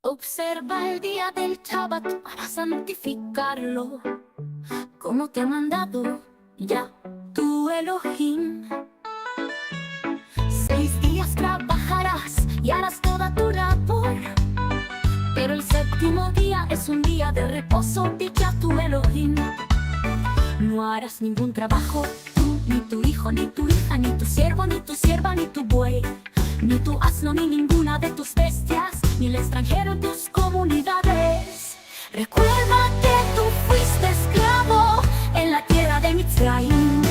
Observa el día del Shabbat para santificarlo, como te ha mandado ya tu Elohim. 6 días trabajarás y harás toda tu labor, pero el séptimo día es un día de reposo, dice a tu Elohim. No harás ningún trabajo, tú, ni tu hijo, ni tu hija, ni tu siervo, ni tu sierva, ni tu buey, ni tu asno, ni ninguna de tus bestias, ni el extranjero en tus comunidades. Recuerda que tú fuiste esclavo en la tierra de Mitzrayim.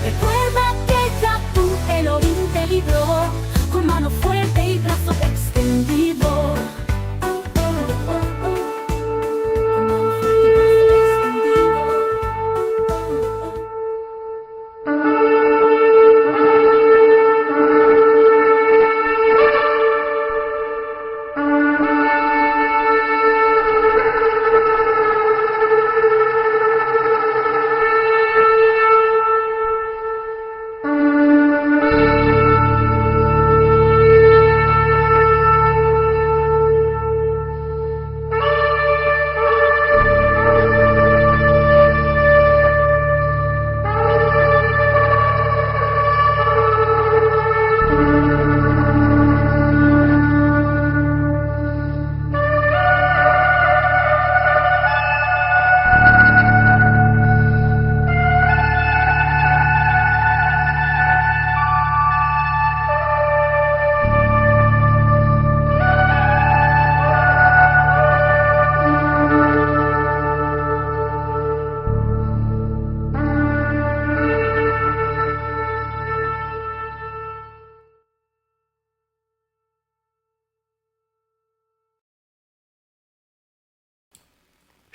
Recuerda que ya tu Elohim te libró con mano fuerte y brazo extendido.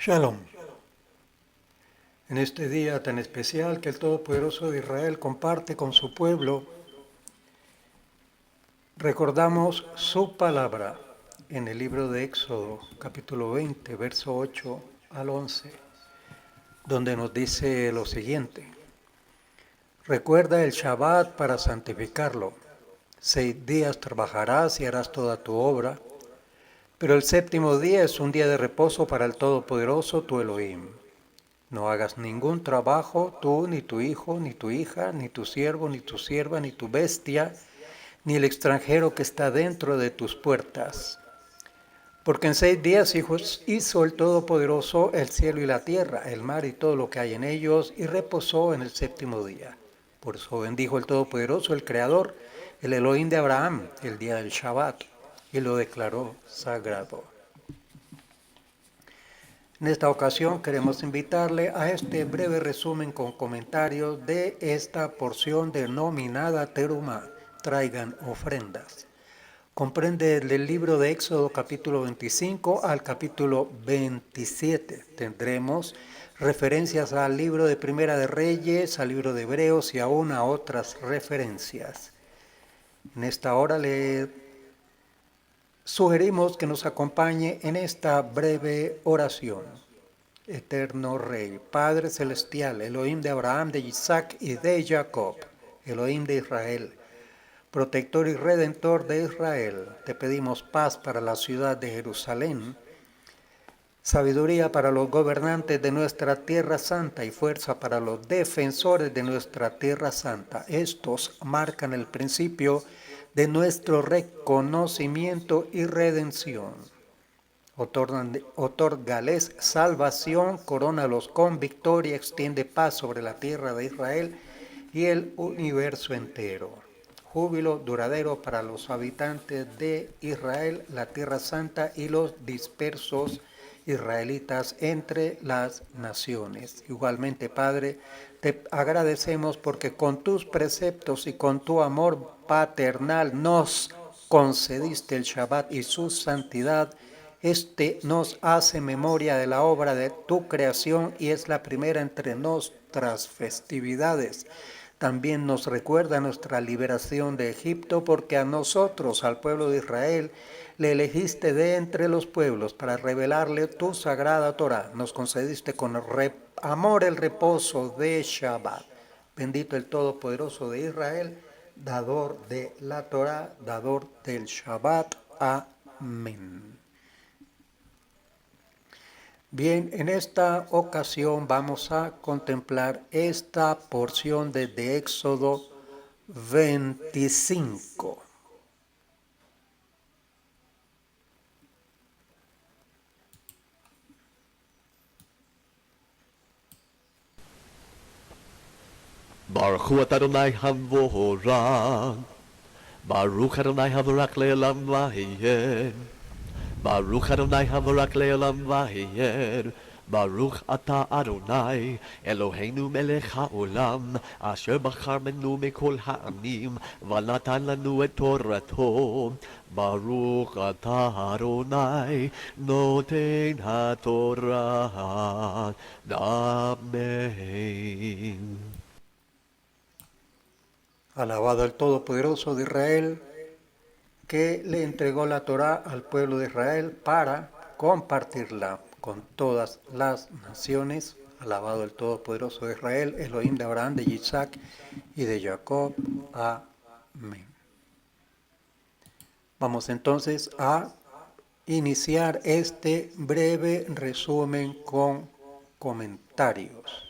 Shalom. En este día tan especial que el Todopoderoso de Israel comparte con su pueblo, recordamos su palabra en el libro de Éxodo, capítulo 20, verso 8 al 11, donde nos dice lo siguiente: Recuerda el Shabbat para santificarlo. 6 días trabajarás y harás toda tu obra, pero el séptimo día es un día de reposo para el Todopoderoso tu Elohim. No hagas ningún trabajo, tú, ni tu hijo, ni tu hija, ni tu siervo, ni tu sierva, ni tu bestia, ni el extranjero que está dentro de tus puertas. Porque en 6 días hizo el Todopoderoso el cielo y la tierra, el mar y todo lo que hay en ellos, y reposó en el séptimo día. Por eso bendijo el Todopoderoso, el Creador, el Elohim de Abraham, el día del Shabbat, y lo declaró sagrado. En esta ocasión queremos invitarle a este breve resumen con comentarios de esta porción denominada Terumá, traigan ofrendas. Comprende del libro de Éxodo capítulo 25 al capítulo 27. Tendremos referencias al libro de Primera de Reyes, al libro de Hebreos y aún a otras referencias. En esta hora le sugerimos que nos acompañe en esta breve oración. Eterno Rey, Padre Celestial, Elohim de Abraham, de Isaac y de Jacob, Elohim de Israel, Protector y Redentor de Israel, te pedimos paz para la ciudad de Jerusalén, sabiduría para los gobernantes de nuestra tierra santa y fuerza para los defensores de nuestra tierra santa. Estos marcan el principio de nuestro reconocimiento y redención. Otórgales salvación, corónalos con victoria, extiende paz sobre la tierra de Israel y el universo entero. Júbilo duradero para los habitantes de Israel, la tierra santa y los dispersos israelitas entre las naciones. Igualmente, Padre, te agradecemos porque con tus preceptos y con tu amor paternal nos concediste el Shabbat y su santidad. Este nos hace memoria de la obra de tu creación y es la primera entre nuestras festividades. También nos recuerda nuestra liberación de Egipto, porque a nosotros, al pueblo de Israel, le elegiste de entre los pueblos para revelarle tu sagrada Torah. Nos concediste con amor el reposo de Shabbat. Bendito el Todopoderoso de Israel, dador de la Torah, dador del Shabbat. Amén. Bien, en esta ocasión vamos a contemplar esta porción desde Éxodo 25. Baruch hu Adonai Havorach. Baruch Adonai Havorach Le'olam Vayed. Baruch Adonai Havorach Le'olam Vayed. Baruch Ata Adonai Eloheinu melech haolam asher bachar benu mikol ha'amim v'natan lanu et torato. Baruch Ata Adonai noten haTorah. Amen. Alabado el Todopoderoso de Israel, que le entregó la Torá al pueblo de Israel para compartirla con todas las naciones. Alabado el Todopoderoso de Israel, Elohim de Abraham, de Isaac y de Jacob. Amén. Vamos entonces a iniciar este breve resumen con comentarios.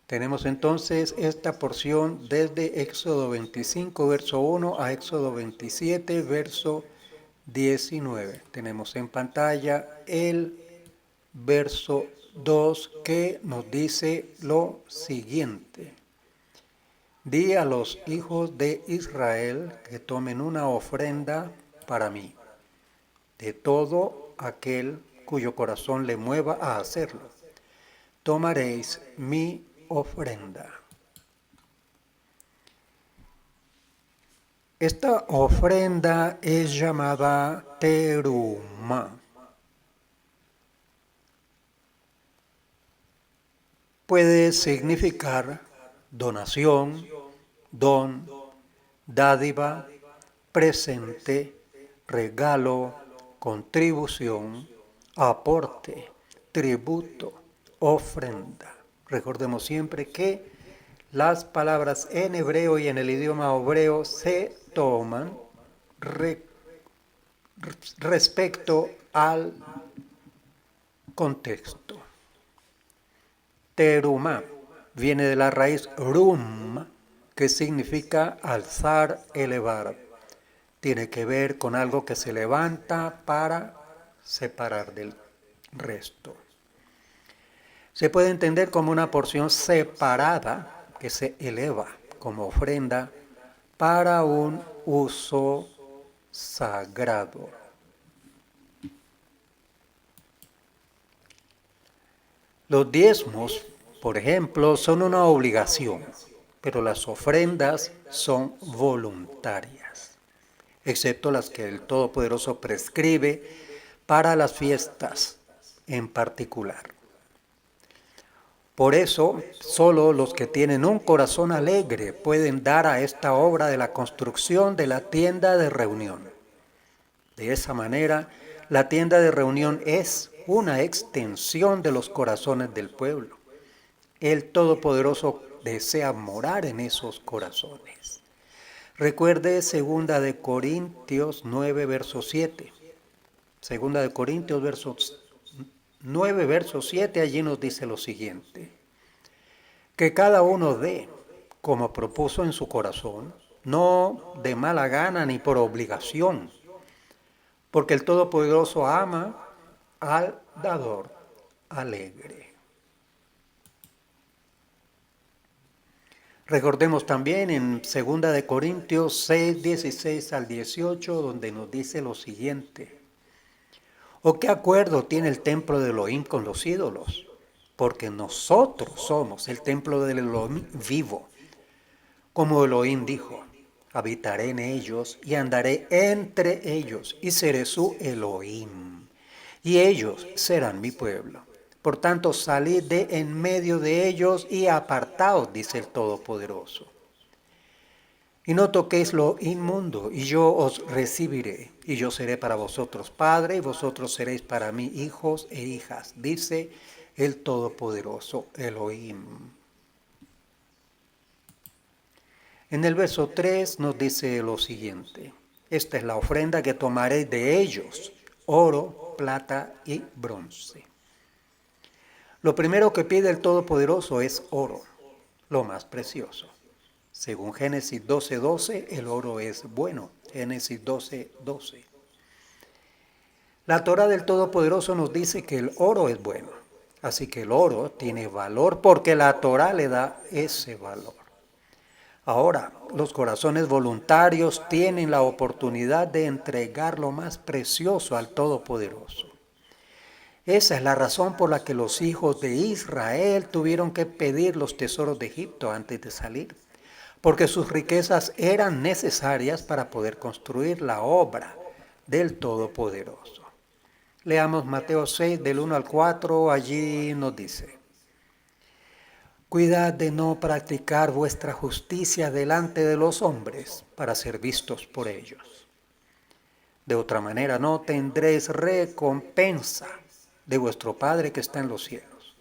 Tenemos entonces esta porción desde Éxodo 25, verso 1 a Éxodo 27, verso 19. Tenemos en pantalla el verso 2 que nos dice lo siguiente. Di a los hijos de Israel que tomen una ofrenda para mí, de todo aquel cuyo corazón le mueva a hacerlo. Tomaréis mi ofrenda. Esta ofrenda es llamada teruma. Puede significar donación, don, dádiva, presente, regalo, contribución, aporte, tributo, ofrenda. Recordemos siempre que las palabras en hebreo y en el idioma hebreo se toman respecto al contexto. Teruma viene de la raíz rum, que significa alzar, elevar. Tiene que ver con algo que se levanta para separar del resto. Se puede entender como una porción separada que se eleva como ofrenda para un uso sagrado. Los diezmos, por ejemplo, son una obligación, pero las ofrendas son voluntarias, excepto las que el Todopoderoso prescribe para las fiestas en particular. Por eso, solo los que tienen un corazón alegre pueden dar a esta obra de la construcción de la tienda de reunión. De esa manera, la tienda de reunión es una extensión de los corazones del pueblo. El Todopoderoso desea morar en esos corazones. Recuerde 2 de Corintios 9, verso 7. 2 de Corintios 9, verso 7, allí nos dice lo siguiente: que cada uno dé como propuso en su corazón, no de mala gana ni por obligación, porque el Todopoderoso ama al dador alegre. Recordemos también en 2 de Corintios 6, 16 al 18, donde nos dice lo siguiente: ¿o qué acuerdo tiene el templo de Elohim con los ídolos? Porque nosotros somos el templo del Elohim vivo. Como Elohim dijo: habitaré en ellos y andaré entre ellos y seré su Elohim, y ellos serán mi pueblo. Por tanto, salid de en medio de ellos y apartaos, dice el Todopoderoso. Y no toquéis lo inmundo, y yo os recibiré, y yo seré para vosotros padre, y vosotros seréis para mí hijos e hijas, dice el Todopoderoso Elohim. En el verso 3 nos dice lo siguiente: esta es la ofrenda que tomaréis de ellos, oro, plata y bronce. Lo primero que pide el Todopoderoso es oro, lo más precioso. Según Génesis 12:12, el oro es bueno. Génesis 12:12. La Torá del Todopoderoso nos dice que el oro es bueno. Así que el oro tiene valor porque la Torá le da ese valor. Ahora, los corazones voluntarios tienen la oportunidad de entregar lo más precioso al Todopoderoso. Esa es la razón por la que los hijos de Israel tuvieron que pedir los tesoros de Egipto antes de salir, porque sus riquezas eran necesarias para poder construir la obra del Todopoderoso. Leamos Mateo 6, del 1 al 4, allí nos dice: cuidad de no practicar vuestra justicia delante de los hombres para ser vistos por ellos. De otra manera no tendréis recompensa de vuestro Padre que está en los cielos.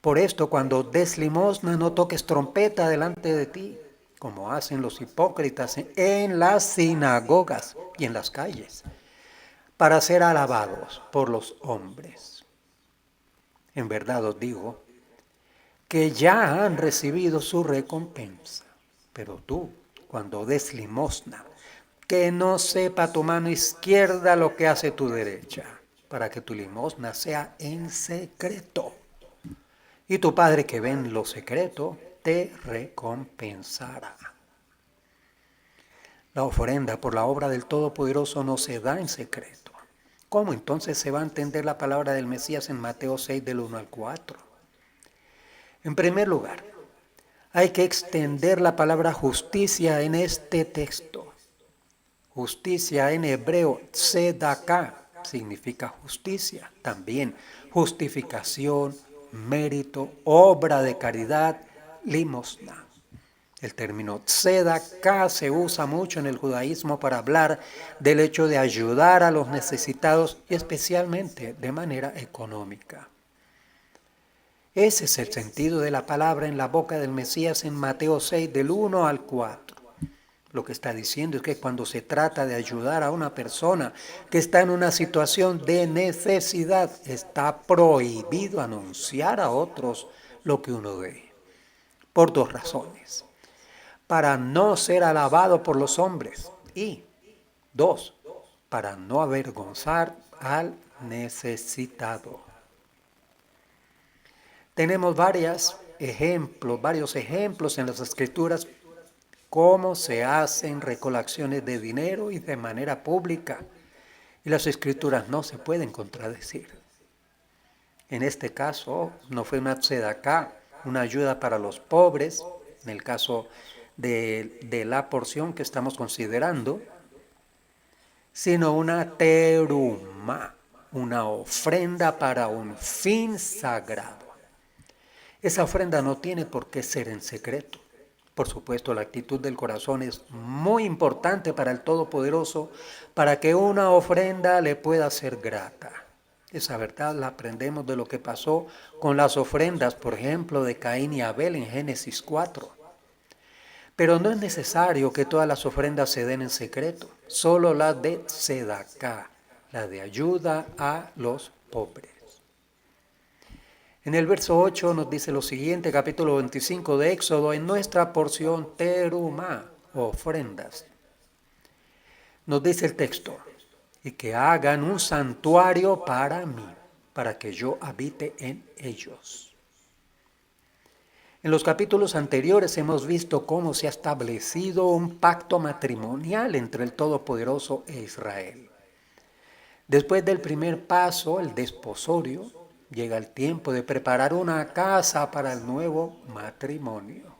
Por esto, cuando des limosna, no toques trompeta delante de ti, como hacen los hipócritas en las sinagogas y en las calles, para ser alabados por los hombres. En verdad os digo que ya han recibido su recompensa. Pero tú, cuando des limosna, que no sepa tu mano izquierda lo que hace tu derecha, para que tu limosna sea en secreto. Y tu Padre que ve en lo secreto te recompensará. La ofrenda por la obra del Todopoderoso no se da en secreto. ¿Cómo entonces se va a entender la palabra del Mesías en Mateo 6 del 1 al 4? En primer lugar, hay que extender la palabra justicia en este texto. Justicia en hebreo, tzedaká, significa justicia. También justificación, mérito, obra de caridad, limosna. El término tzedaká se usa mucho en el judaísmo para hablar del hecho de ayudar a los necesitados y especialmente de manera económica. Ese es el sentido de la palabra en la boca del Mesías en Mateo 6 del 1 al 4. Lo que está diciendo es que cuando se trata de ayudar a una persona que está en una situación de necesidad, está prohibido anunciar a otros lo que uno ve. Por dos razones: para no ser alabado por los hombres y, dos, para no avergonzar al necesitado. Tenemos varios ejemplos en las Escrituras cómo se hacen recolecciones de dinero y de manera pública. Y las Escrituras no se pueden contradecir. En este caso, no fue una tzedaká, una ayuda para los pobres, en el caso de la porción que estamos considerando, sino una terumá, una ofrenda para un fin sagrado. Esa ofrenda no tiene por qué ser en secreto. Por supuesto, la actitud del corazón es muy importante para el Todopoderoso, para que una ofrenda le pueda ser grata. Esa verdad la aprendemos de lo que pasó con las ofrendas, por ejemplo, de Caín y Abel en Génesis 4. Pero no es necesario que todas las ofrendas se den en secreto, solo las de tzedaká, la de ayuda a los pobres. En el verso 8 nos dice lo siguiente, capítulo 25 de Éxodo: en nuestra porción terumá, ofrendas. Nos dice el texto: y que hagan un santuario para mí, para que yo habite en ellos. En los capítulos anteriores hemos visto cómo se ha establecido un pacto matrimonial entre el Todopoderoso e Israel. Después del primer paso, el desposorio, llega el tiempo de preparar una casa para el nuevo matrimonio.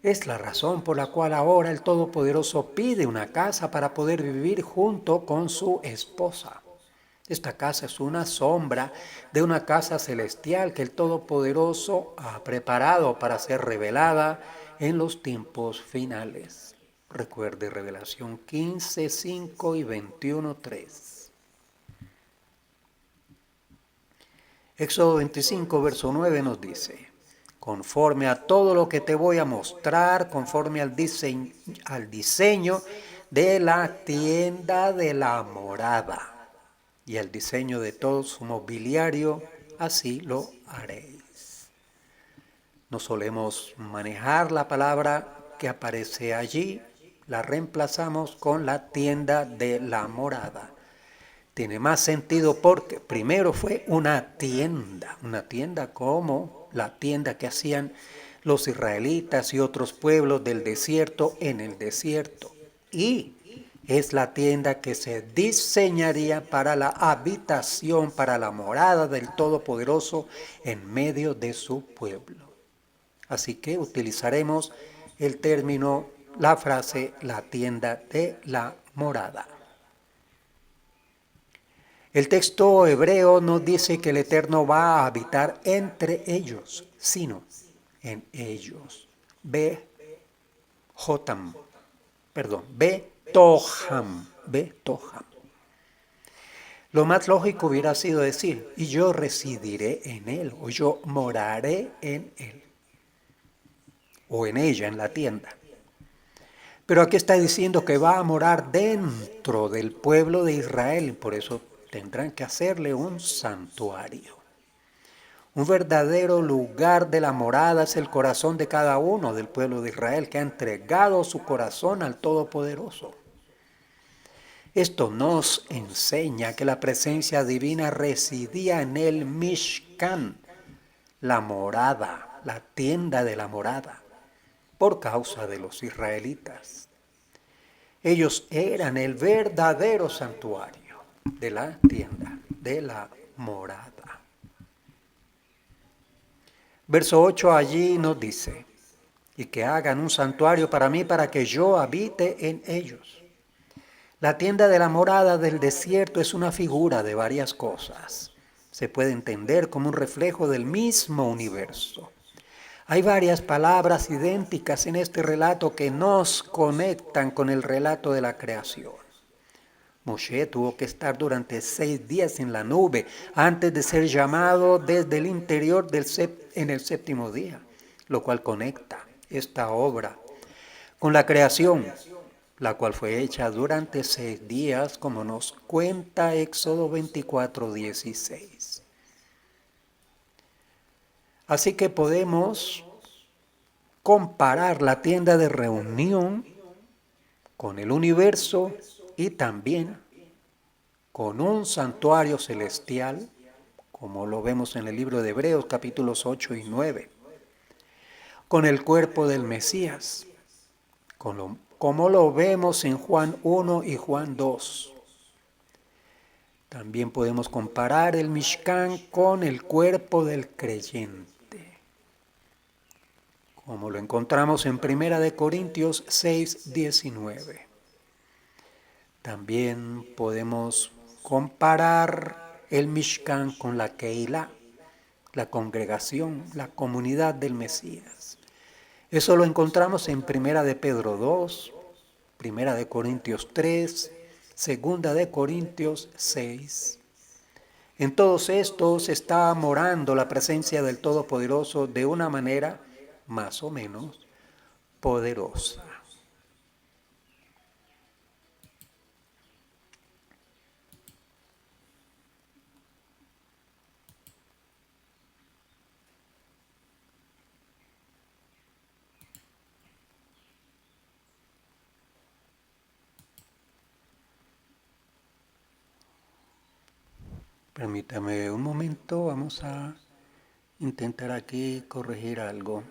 Es la razón por la cual ahora el Todopoderoso pide una casa para poder vivir junto con su esposa. Esta casa es una sombra de una casa celestial que el Todopoderoso ha preparado para ser revelada en los tiempos finales. Recuerde Revelación 15:5 y 21:3. Éxodo 25, verso 9 nos dice, conforme a todo lo que te voy a mostrar, conforme al diseño de la tienda de la morada y al diseño de todo su mobiliario, así lo haréis. No solemos manejar la palabra que aparece allí, la reemplazamos con la tienda de la morada. Tiene más sentido porque primero fue una tienda como la tienda que hacían los israelitas y otros pueblos del desierto en el desierto. Y es la tienda que se diseñaría para la habitación, para la morada del Todopoderoso en medio de su pueblo. Así que utilizaremos el término, la frase, la tienda de la morada. El texto hebreo no dice que el Eterno va a habitar entre ellos, sino en ellos. Betoham. Lo más lógico hubiera sido decir, y yo residiré en él, o yo moraré en él, o en ella, en la tienda. Pero aquí está diciendo que va a morar dentro del pueblo de Israel, por eso tendrán que hacerle un santuario. Un verdadero lugar de la morada es el corazón de cada uno del pueblo de Israel que ha entregado su corazón al Todopoderoso. Esto nos enseña que la presencia divina residía en el Mishkan, la morada, la tienda de la morada, por causa de los israelitas. Ellos eran el verdadero santuario de la tienda, de la morada. Verso 8 allí nos dice, y que hagan un santuario para mí para que yo habite en ellos. La tienda de la morada del desierto es una figura de varias cosas. Se puede entender como un reflejo del mismo universo. Hay varias palabras idénticas en este relato que nos conectan con el relato de la creación. Moshe tuvo que estar durante 6 días en la nube antes de ser llamado desde el interior en el séptimo día, lo cual conecta esta obra con la creación, la cual fue hecha durante 6 días, como nos cuenta Éxodo 24, 16. Así que podemos comparar la tienda de reunión con el universo y también con un santuario celestial, como lo vemos en el libro de Hebreos capítulos 8 y 9, con el cuerpo del Mesías, como lo vemos en Juan 1 y Juan 2. También podemos comparar el Mishkan con el cuerpo del creyente, como lo encontramos en 1 Corintios 6, 19. También podemos comparar el Mishkan con la Keilah, la congregación, la comunidad del Mesías. Eso lo encontramos en 1 de Pedro 2, 1 de Corintios 3, 2 de Corintios 6. En todos estos está morando la presencia del Todopoderoso de una manera más o menos poderosa. Permítame un momento, vamos a intentar aquí corregir algo.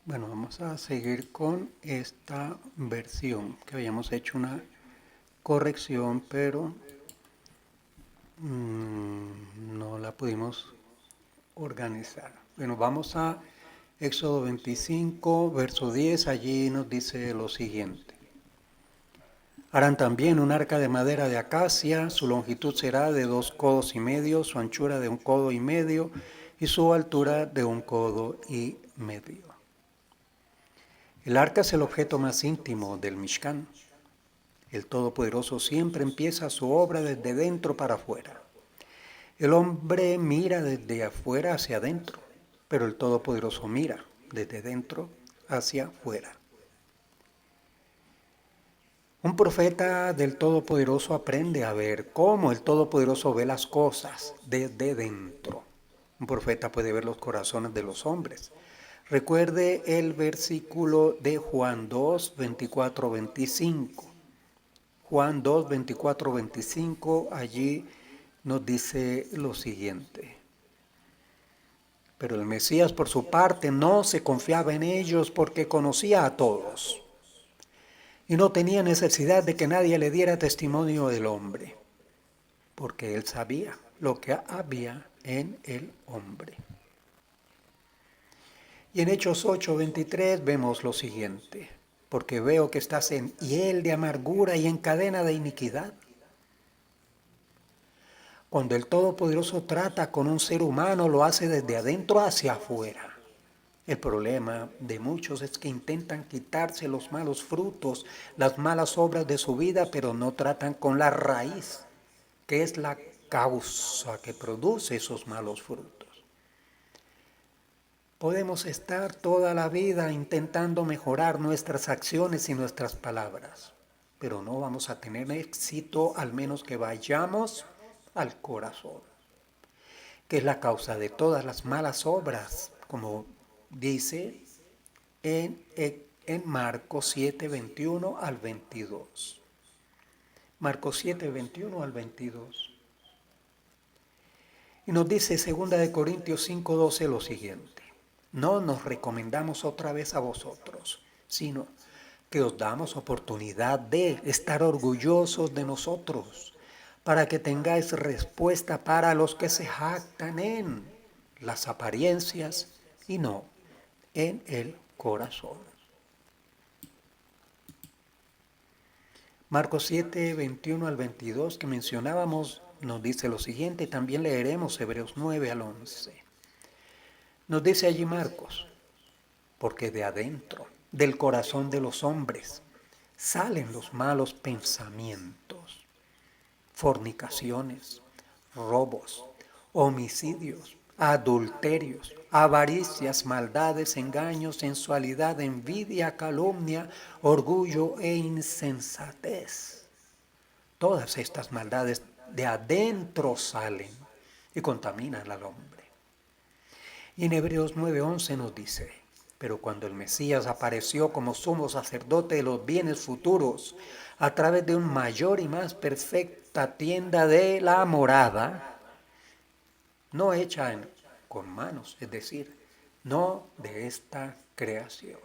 Bueno, vamos a seguir con esta versión, que habíamos hecho una corrección, pero no la pudimos organizar. Bueno, vamos a Éxodo 25, verso 10, allí nos dice lo siguiente. Harán también un arca de madera de acacia, su longitud será de 2 codos y medio, su anchura de 1 codo y medio y su altura de 1 codo y medio. El arca es el objeto más íntimo del Mishkan. El Todopoderoso siempre empieza su obra desde dentro para afuera. El hombre mira desde afuera hacia adentro, pero el Todopoderoso mira desde dentro hacia afuera. Un profeta del Todopoderoso aprende a ver cómo el Todopoderoso ve las cosas desde dentro. Un profeta puede ver los corazones de los hombres. Recuerde el versículo de Juan 2, 24, 25. Juan 2, 24, 25, allí nos dice lo siguiente. Pero el Mesías, por su parte, no se confiaba en ellos porque conocía a todos y no tenía necesidad de que nadie le diera testimonio del hombre, porque él sabía lo que había en el hombre. Y en Hechos 8, 23 vemos lo siguiente. Porque veo que estás en hiel de amargura y en cadena de iniquidad. Cuando el Todopoderoso trata con un ser humano, lo hace desde adentro hacia afuera. El problema de muchos es que intentan quitarse los malos frutos, las malas obras de su vida, pero no tratan con la raíz, que es la causa que produce esos malos frutos. Podemos estar toda la vida intentando mejorar nuestras acciones y nuestras palabras, pero no vamos a tener éxito al menos que vayamos al corazón, que es la causa de todas las malas obras, como dice en Marcos 7, 21 al 22. Marcos 7, 21 al 22. Y nos dice 2 Corintios 5, 12 lo siguiente. No nos recomendamos otra vez a vosotros, sino que os damos oportunidad de estar orgullosos de nosotros, para que tengáis respuesta para los que se jactan en las apariencias y no en el corazón. Marcos 7, 21 al 22 que mencionábamos nos dice lo siguiente, también leeremos Hebreos 9 al 11. Nos dice allí Marcos, porque de adentro, del corazón de los hombres, salen los malos pensamientos, fornicaciones, robos, homicidios, adulterios, avaricias, maldades, engaños, sensualidad, envidia, calumnia, orgullo e insensatez. Todas estas maldades de adentro salen y contaminan al hombre. Y en Hebreos 9:11 nos dice, pero cuando el Mesías apareció como sumo sacerdote de los bienes futuros, a través de una mayor y más perfecta tienda de la morada, no hecha con manos, es decir, no de esta creación.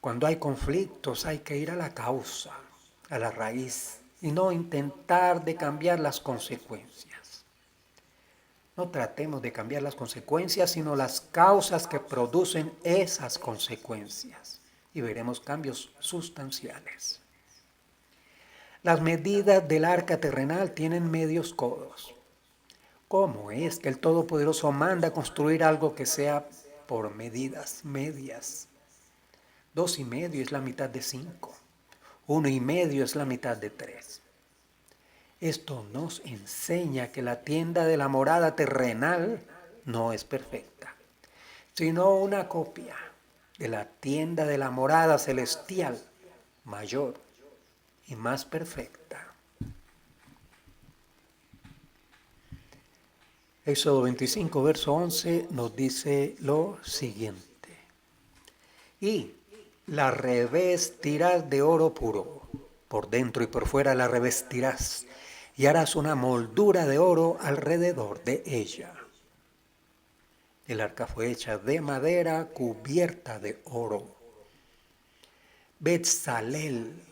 Cuando hay conflictos hay que ir a la causa, a la raíz, y no intentar de cambiar las consecuencias. No tratemos de cambiar las consecuencias, sino las causas que producen esas consecuencias. Y veremos cambios sustanciales. Las medidas del arca terrenal tienen medios codos. ¿Cómo es que el Todopoderoso manda construir algo que sea por medidas medias? 2,5 es la mitad de 5. 1,5 es la mitad de 3. Esto nos enseña que la tienda de la morada terrenal no es perfecta, sino una copia de la tienda de la morada celestial, mayor y más perfecta. Éxodo 25, verso 11 nos dice lo siguiente. Y la revestirás de oro puro, por dentro y por fuera la revestirás, y harás una moldura de oro alrededor de ella. El arca fue hecha de madera cubierta de oro. Betzalel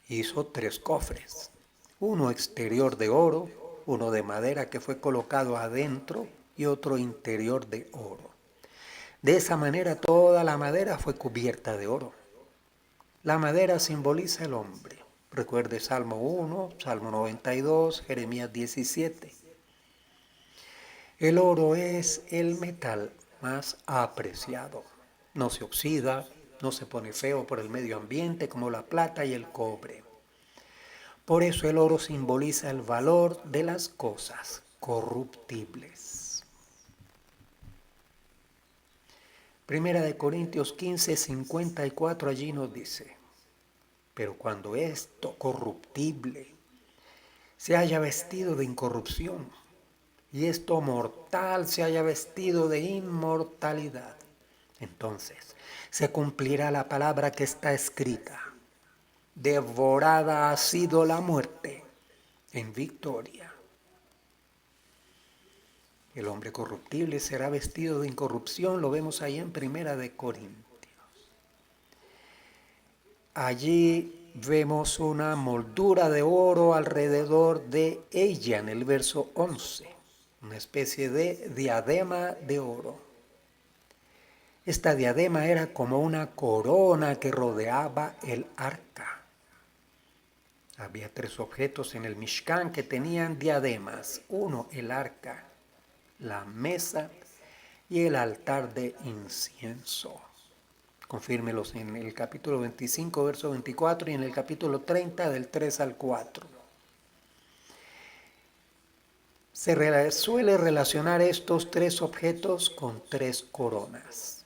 hizo 3 cofres, uno exterior de oro, uno de madera que fue colocado adentro y otro interior de oro. De esa manera toda la madera fue cubierta de oro. La madera simboliza el hombre. Recuerde Salmo 1, Salmo 92, Jeremías 17. El oro es el metal más apreciado. No se oxida, no se pone feo por el medio ambiente como la plata y el cobre. Por eso el oro simboliza el valor de las cosas corruptibles. Primera de Corintios 15, 54 allí nos dice: pero cuando esto corruptible se haya vestido de incorrupción, y esto mortal se haya vestido de inmortalidad, entonces se cumplirá la palabra que está escrita: devorada ha sido la muerte en victoria. El hombre corruptible será vestido de incorrupción, lo vemos ahí en Primera de Corintios. Allí vemos una moldura de oro alrededor de ella en el verso 11, una especie de diadema de oro. Esta diadema era como una corona que rodeaba el arca. Había 3 objetos en el Mishkan que tenían diademas: uno, el arca, la mesa y el altar de incienso. Confírmelos en el capítulo 25, verso 24 y en el capítulo 30 del 3 al 4. Se suele relacionar estos 3 objetos con 3 coronas.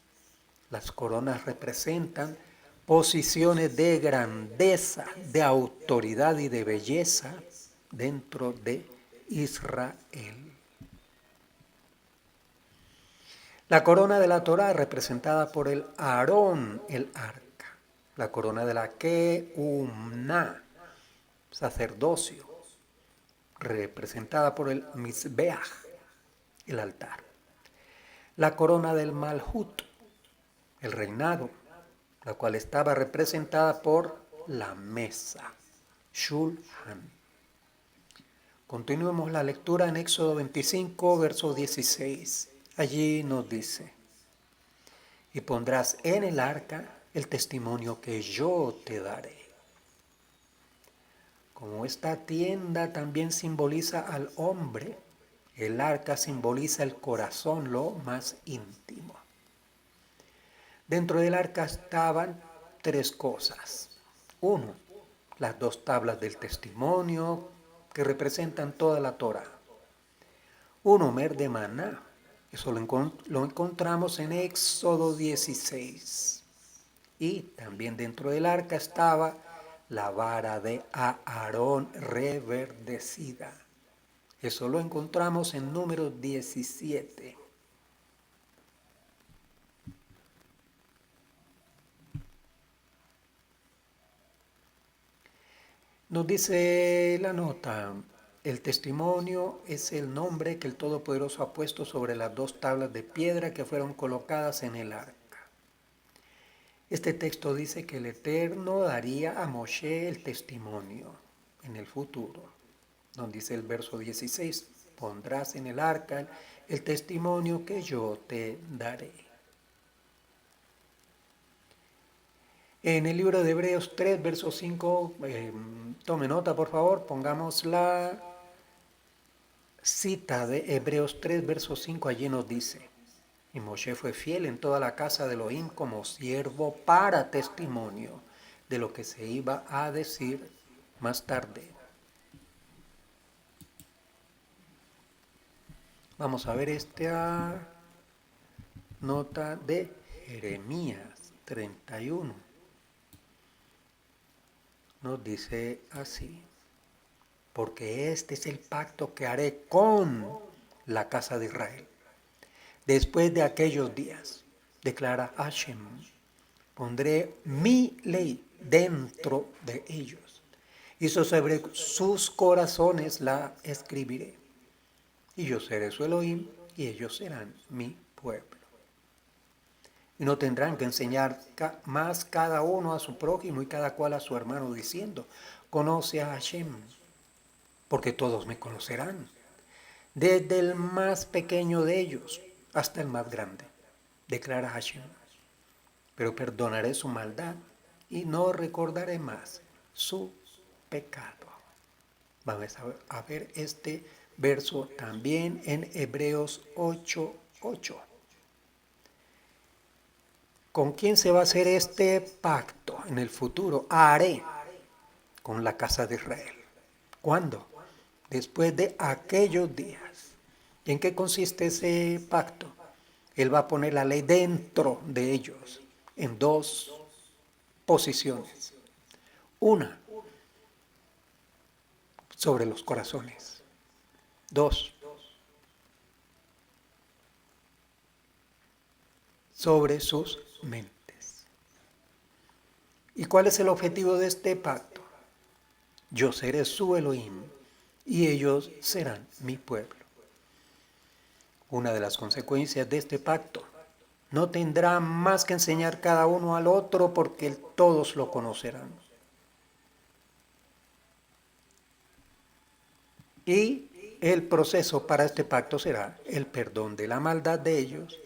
Las coronas representan posiciones de grandeza, de autoridad y de belleza dentro de Israel. La corona de la Torá representada por el Aarón, el arca. La corona de la Keumná, sacerdocio, representada por el Mizbeach, el altar. La corona del Malhut, el reinado, la cual estaba representada por la mesa, Shulhan. Continuemos la lectura en Éxodo 25, verso 16. Allí nos dice: y pondrás en el arca el testimonio que yo te daré. Como esta tienda también simboliza al hombre, el arca simboliza el corazón, lo más íntimo. Dentro del arca estaban 3 cosas. 1, las 2 tablas del testimonio que representan toda la Torá. Un homer de maná. Eso lo encontramos en Éxodo 16. Y también dentro del arca estaba la vara de Aarón reverdecida. Eso lo encontramos en Números 17. Nos dice la nota: el testimonio es el nombre que el Todopoderoso ha puesto sobre las 2 tablas de piedra que fueron colocadas en el arca. Este texto dice que el Eterno daría a Moshe el testimonio en el futuro. Nos dice el verso 16: pondrás en el arca el testimonio que yo te daré. En el libro de Hebreos 3, verso 5, tome nota por favor, pongamos la cita de Hebreos 3, verso 5, allí nos dice: y Moshe fue fiel en toda la casa de Elohim como siervo para testimonio de lo que se iba a decir más tarde. Vamos a ver esta nota de Jeremías 31. Nos dice así: porque este es el pacto que haré con la casa de Israel. Después de aquellos días, declara Hashem, pondré mi ley dentro de ellos, y sobre sus corazones la escribiré. Y yo seré su Elohim, y ellos serán mi pueblo. Y no tendrán que enseñar más cada uno a su prójimo y cada cual a su hermano, diciendo, conoce a Hashem, porque todos me conocerán, desde el más pequeño de ellos hasta el más grande, declara Hashem. Pero perdonaré su maldad y no recordaré más su pecado. Vamos a ver este verso también en Hebreos 8:8. ¿Con quién se va a hacer este pacto en el futuro? Haré con la casa de Israel. ¿Cuándo? Después de aquellos días. ¿Y en qué consiste ese pacto? Él va a poner la ley dentro de ellos en dos posiciones. Una, sobre los corazones. Dos, sobre sus mentes. ¿Y cuál es el objetivo de este pacto? Yo seré su Elohim y ellos serán mi pueblo. Una de las consecuencias de este pacto: no tendrá más que enseñar cada uno al otro porque todos lo conocerán. Y el proceso para este pacto será el perdón de la maldad de ellos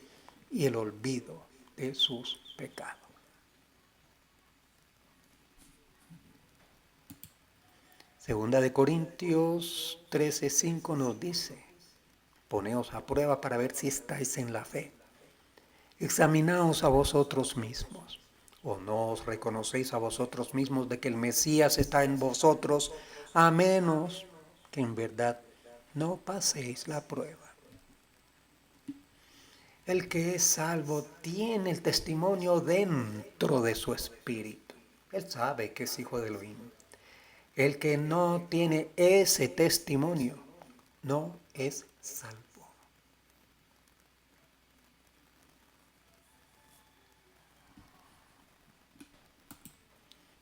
y el olvido de sus pecados. Segunda de Corintios 13:5 nos dice: poneos a prueba para ver si estáis en la fe. Examinaos a vosotros mismos. ¿O no os reconocéis a vosotros mismos de que el Mesías está en vosotros, a menos que en verdad no paséis la prueba? El que es salvo tiene el testimonio dentro de su espíritu. Él sabe que es hijo de Elohim. El que no tiene ese testimonio no es salvo.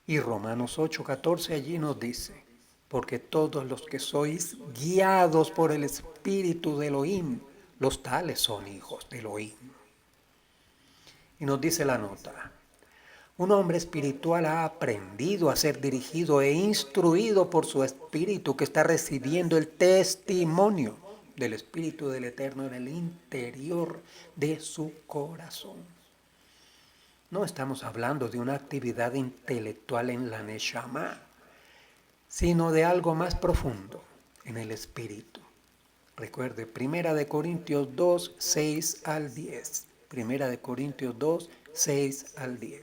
Y Romanos 8:14 allí nos dice: porque todos los que sois guiados por el Espíritu de Elohim, los tales son hijos de Elohim. Y nos dice la nota: un hombre espiritual ha aprendido a ser dirigido e instruido por su espíritu, que está recibiendo el testimonio del Espíritu del Eterno en el interior de su corazón. No estamos hablando de una actividad intelectual en la Neshama, sino de algo más profundo en el espíritu. Recuerde, 1 Corintios 2, 6 al 10. 1 Corintios 2, 6 al 10.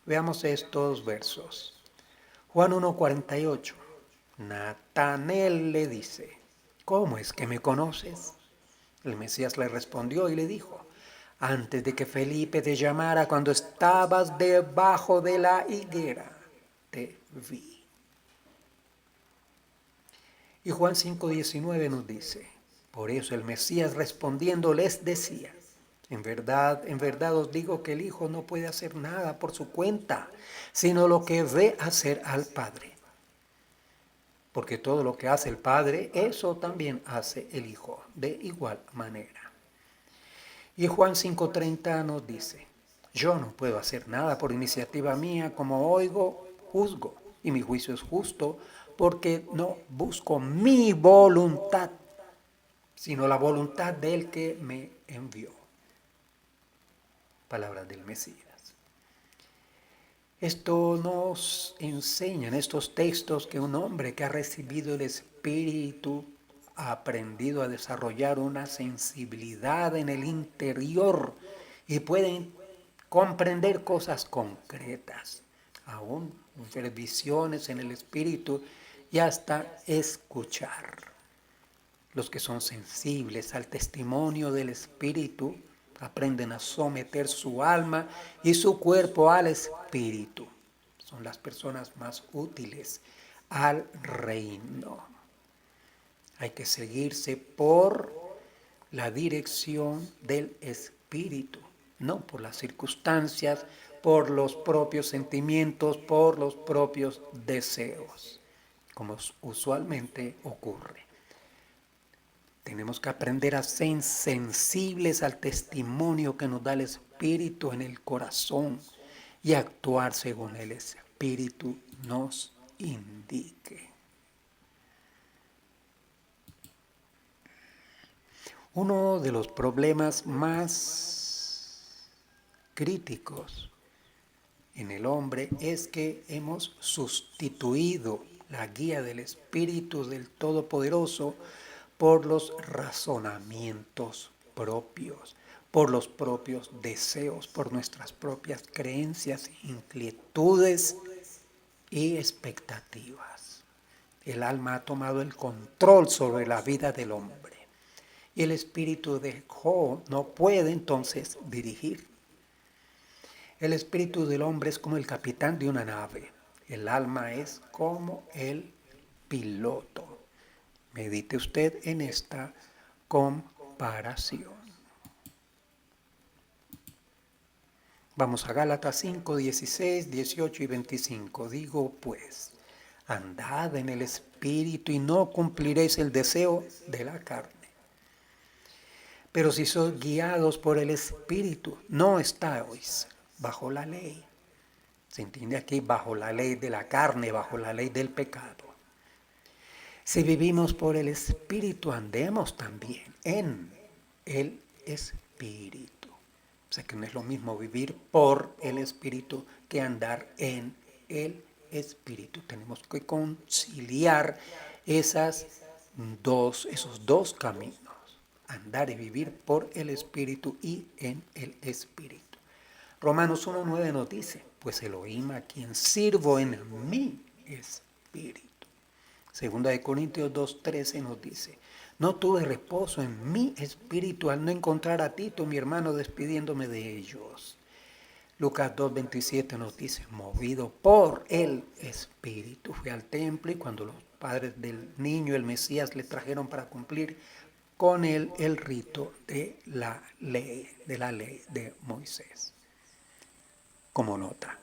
Veamos estos versos. Juan 1:48. Natanael le dice: ¿cómo es que me conoces? El Mesías le respondió y le dijo: antes de que Felipe te llamara, cuando estabas debajo de la higuera, te vi. Y Juan 5:19 nos dice: por eso el Mesías respondiendo les decía: en verdad os digo que el Hijo no puede hacer nada por su cuenta, sino lo que ve hacer al Padre. Porque todo lo que hace el Padre, eso también hace el Hijo, de igual manera. Y Juan 5:30 nos dice: yo no puedo hacer nada por iniciativa mía, como oigo, juzgo, y mi juicio es justo, porque no busco mi voluntad, sino la voluntad del que me envió. Palabras del Mesías. Esto nos enseña en estos textos que un hombre que ha recibido el Espíritu ha aprendido a desarrollar una sensibilidad en el interior y puede comprender cosas concretas, aún ver visiones en el Espíritu y hasta escuchar. Los que son sensibles al testimonio del Espíritu aprenden a someter su alma y su cuerpo al Espíritu. Son las personas más útiles al reino. Hay que seguirse por la dirección del Espíritu, no por las circunstancias, por los propios sentimientos, por los propios deseos, como usualmente ocurre. Tenemos que aprender a ser sensibles al testimonio que nos da el Espíritu en el corazón y actuar según el Espíritu nos indique. Uno de los problemas más críticos en el hombre es que hemos sustituido la guía del Espíritu del Todopoderoso por los razonamientos propios, por los propios deseos, por nuestras propias creencias, inquietudes y expectativas. El alma ha tomado el control sobre la vida del hombre y el espíritu de Job no puede entonces dirigir. El espíritu del hombre es como el capitán de una nave, el alma es como el piloto. Medite usted en esta comparación. Vamos a Gálatas 5, 16, 18 y 25. Digo pues, andad en el Espíritu y no cumpliréis el deseo de la carne. Pero si sois guiados por el Espíritu, no estáis bajo la ley. Se entiende aquí bajo la ley de la carne, bajo la ley del pecado. Si vivimos por el Espíritu, andemos también en el Espíritu. O sea que no es lo mismo vivir por el Espíritu que andar en el Espíritu. Tenemos que conciliar esos dos caminos. Andar y vivir por el Espíritu y en el Espíritu. Romanos 1:9 nos dice, pues Elohim a quien sirvo en mi Espíritu. Segunda de Corintios 2:13 nos dice, no tuve reposo en mi espíritu al no encontrar a Tito, mi hermano, despidiéndome de ellos. Lucas 2:27 nos dice, movido por el Espíritu, fui al templo y cuando los padres del niño, el Mesías, le trajeron para cumplir con él el rito de la ley de Moisés. Como nota.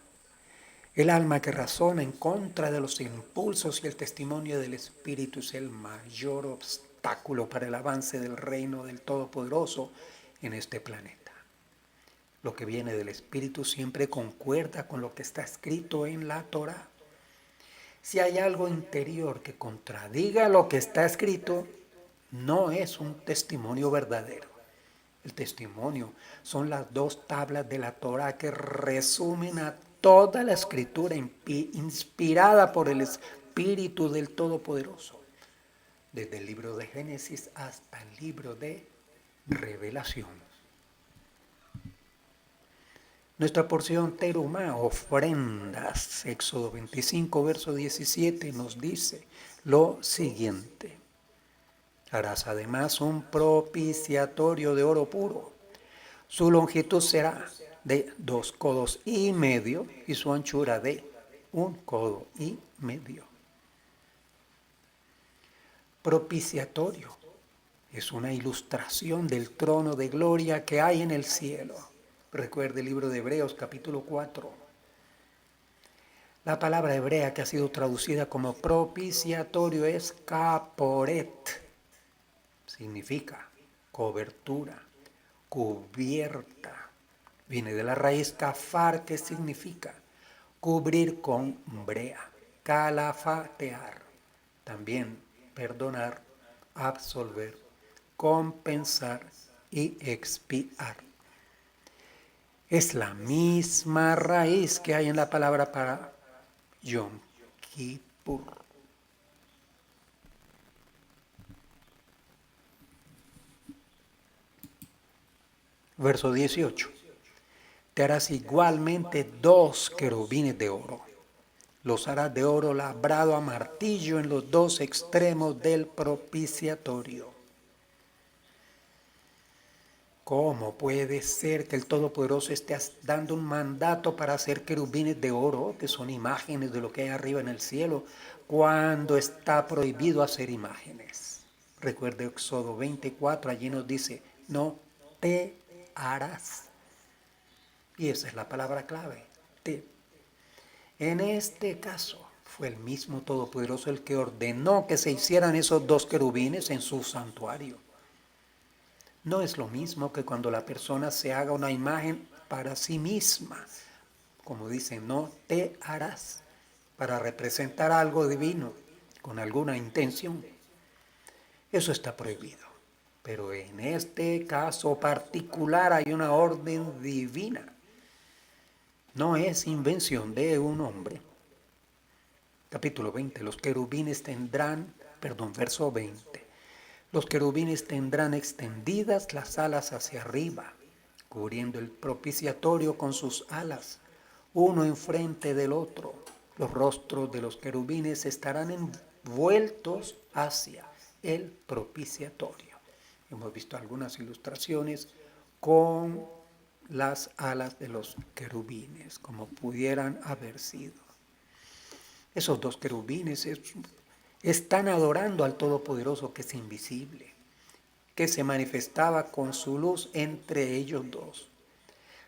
El alma que razona en contra de los impulsos y el testimonio del Espíritu es el mayor obstáculo para el avance del reino del Todopoderoso en este planeta. Lo que viene del Espíritu siempre concuerda con lo que está escrito en la Torá. Si hay algo interior que contradiga lo que está escrito, no es un testimonio verdadero. El testimonio son las 2 tablas de la Torá que resumen a toda la escritura inspirada por el Espíritu del Todopoderoso, desde el libro de Génesis hasta el libro de Revelación. Nuestra porción terumá, ofrendas, Éxodo 25, verso 17, nos dice lo siguiente. Harás además un propiciatorio de oro puro. Su longitud será de 2 codos y medio y su anchura de 1 codo y medio. Propiciatorio es una ilustración del trono de gloria que hay en el cielo. Recuerde el libro de Hebreos capítulo 4. La palabra hebrea que ha sido traducida como propiciatorio es kaporet. Significa cobertura, cubierta. Viene de la raíz kafar, que significa cubrir con brea, calafatear. También perdonar, absolver, compensar y expiar. Es la misma raíz que hay en la palabra para Yom Kippur. Verso 18. Te harás igualmente 2 querubines de oro. Los harás de oro labrado a martillo en los 2 extremos del propiciatorio. ¿Cómo puede ser que el Todopoderoso esté dando un mandato para hacer querubines de oro, que son imágenes de lo que hay arriba en el cielo, cuando está prohibido hacer imágenes? Recuerde Éxodo 24, allí nos dice, no te harás. Y esa es la palabra clave, te. En este caso, fue el mismo Todopoderoso el que ordenó que se hicieran esos 2 querubines en su santuario. No es lo mismo que cuando la persona se haga una imagen para sí misma. Como dicen, no te harás, para representar algo divino con alguna intención. Eso está prohibido. Pero en este caso particular hay una orden divina. No es invención de un hombre. Capítulo 20. Verso 20. Los querubines tendrán extendidas las alas hacia arriba, cubriendo el propiciatorio con sus alas, uno enfrente del otro. Los rostros de los querubines estarán envueltos hacia el propiciatorio. Hemos visto algunas ilustraciones con las alas de los querubines, como pudieran haber sido. Esos dos querubines están adorando al Todopoderoso, que es invisible, que se manifestaba con su luz entre ellos dos,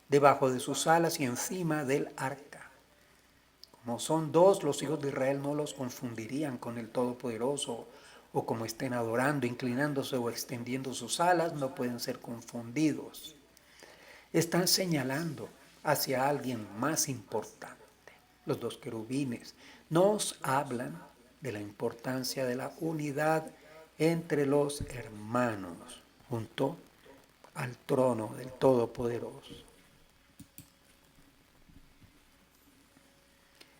debajo de sus alas y encima del arca. Como son dos, los hijos de Israel no los confundirían con el Todopoderoso, o como estén adorando, inclinándose o extendiendo sus alas, no pueden ser confundidos. Están señalando hacia alguien más importante. Los dos querubines nos hablan de la importancia de la unidad entre los hermanos junto al trono del Todopoderoso.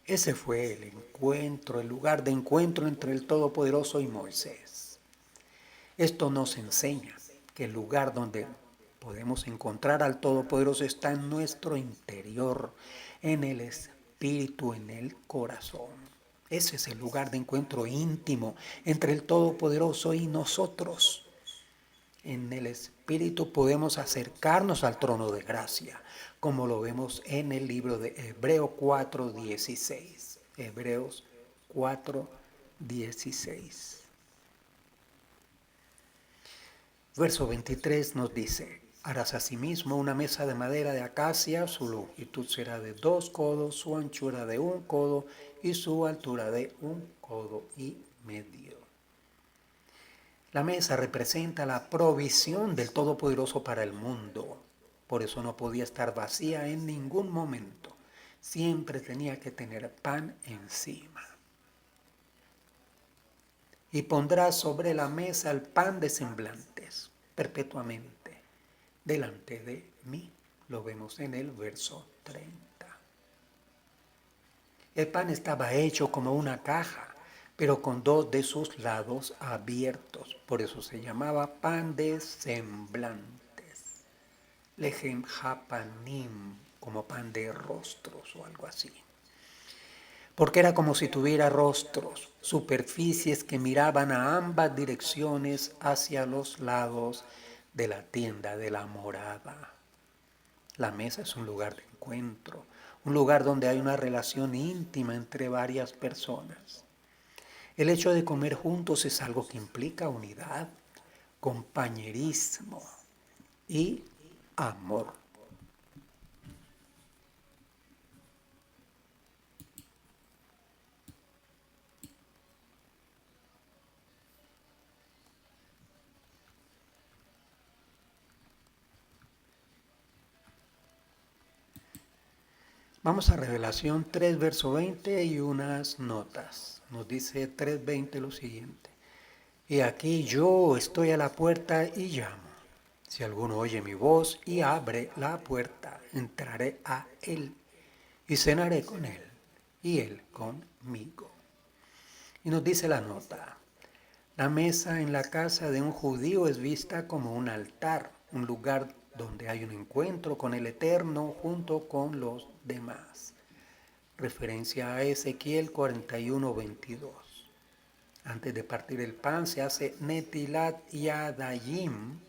Ese fue el encuentro, el lugar de encuentro entre el Todopoderoso y Moisés. Esto nos enseña que el lugar donde podemos encontrar al Todopoderoso está en nuestro interior, en el espíritu, en el corazón. Ese es el lugar de encuentro íntimo entre el Todopoderoso y nosotros. En el espíritu podemos acercarnos al trono de gracia, como lo vemos en el libro de Hebreos 4:16. Hebreos 4:16. Verso 23 nos dice: harás asimismo una mesa de madera de acacia, su longitud será de 2 codos, su anchura de 1 codo y su altura de 1 codo y medio. La mesa representa la provisión del Todopoderoso para el mundo. Por eso no podía estar vacía en ningún momento. Siempre tenía que tener pan encima. Y pondrás sobre la mesa el pan de semblantes, perpetuamente, delante de mí. Lo vemos en el verso 30. El pan estaba hecho como una caja, pero con 2 de sus lados abiertos. Por eso se llamaba pan de semblantes. Lejem hapanim, como pan de rostros o algo así. Porque era como si tuviera rostros, superficies que miraban a ambas direcciones hacia los lados de la tienda de la morada. La mesa es un lugar de encuentro, un lugar donde hay una relación íntima entre varias personas. El hecho de comer juntos es algo que implica unidad, compañerismo y amor. Vamos a Revelación 3, verso 20 y unas notas. Nos dice 3:20 lo siguiente: y aquí yo estoy a la puerta y llamo. Si alguno oye mi voz y abre la puerta, entraré a él y cenaré con él y él conmigo. Y nos dice la nota: la mesa en la casa de un judío es vista como un altar, un lugar donde hay un encuentro con el Eterno junto con los demás. Referencia a Ezequiel 41:22. Antes de partir el pan se hace netilat yadayim,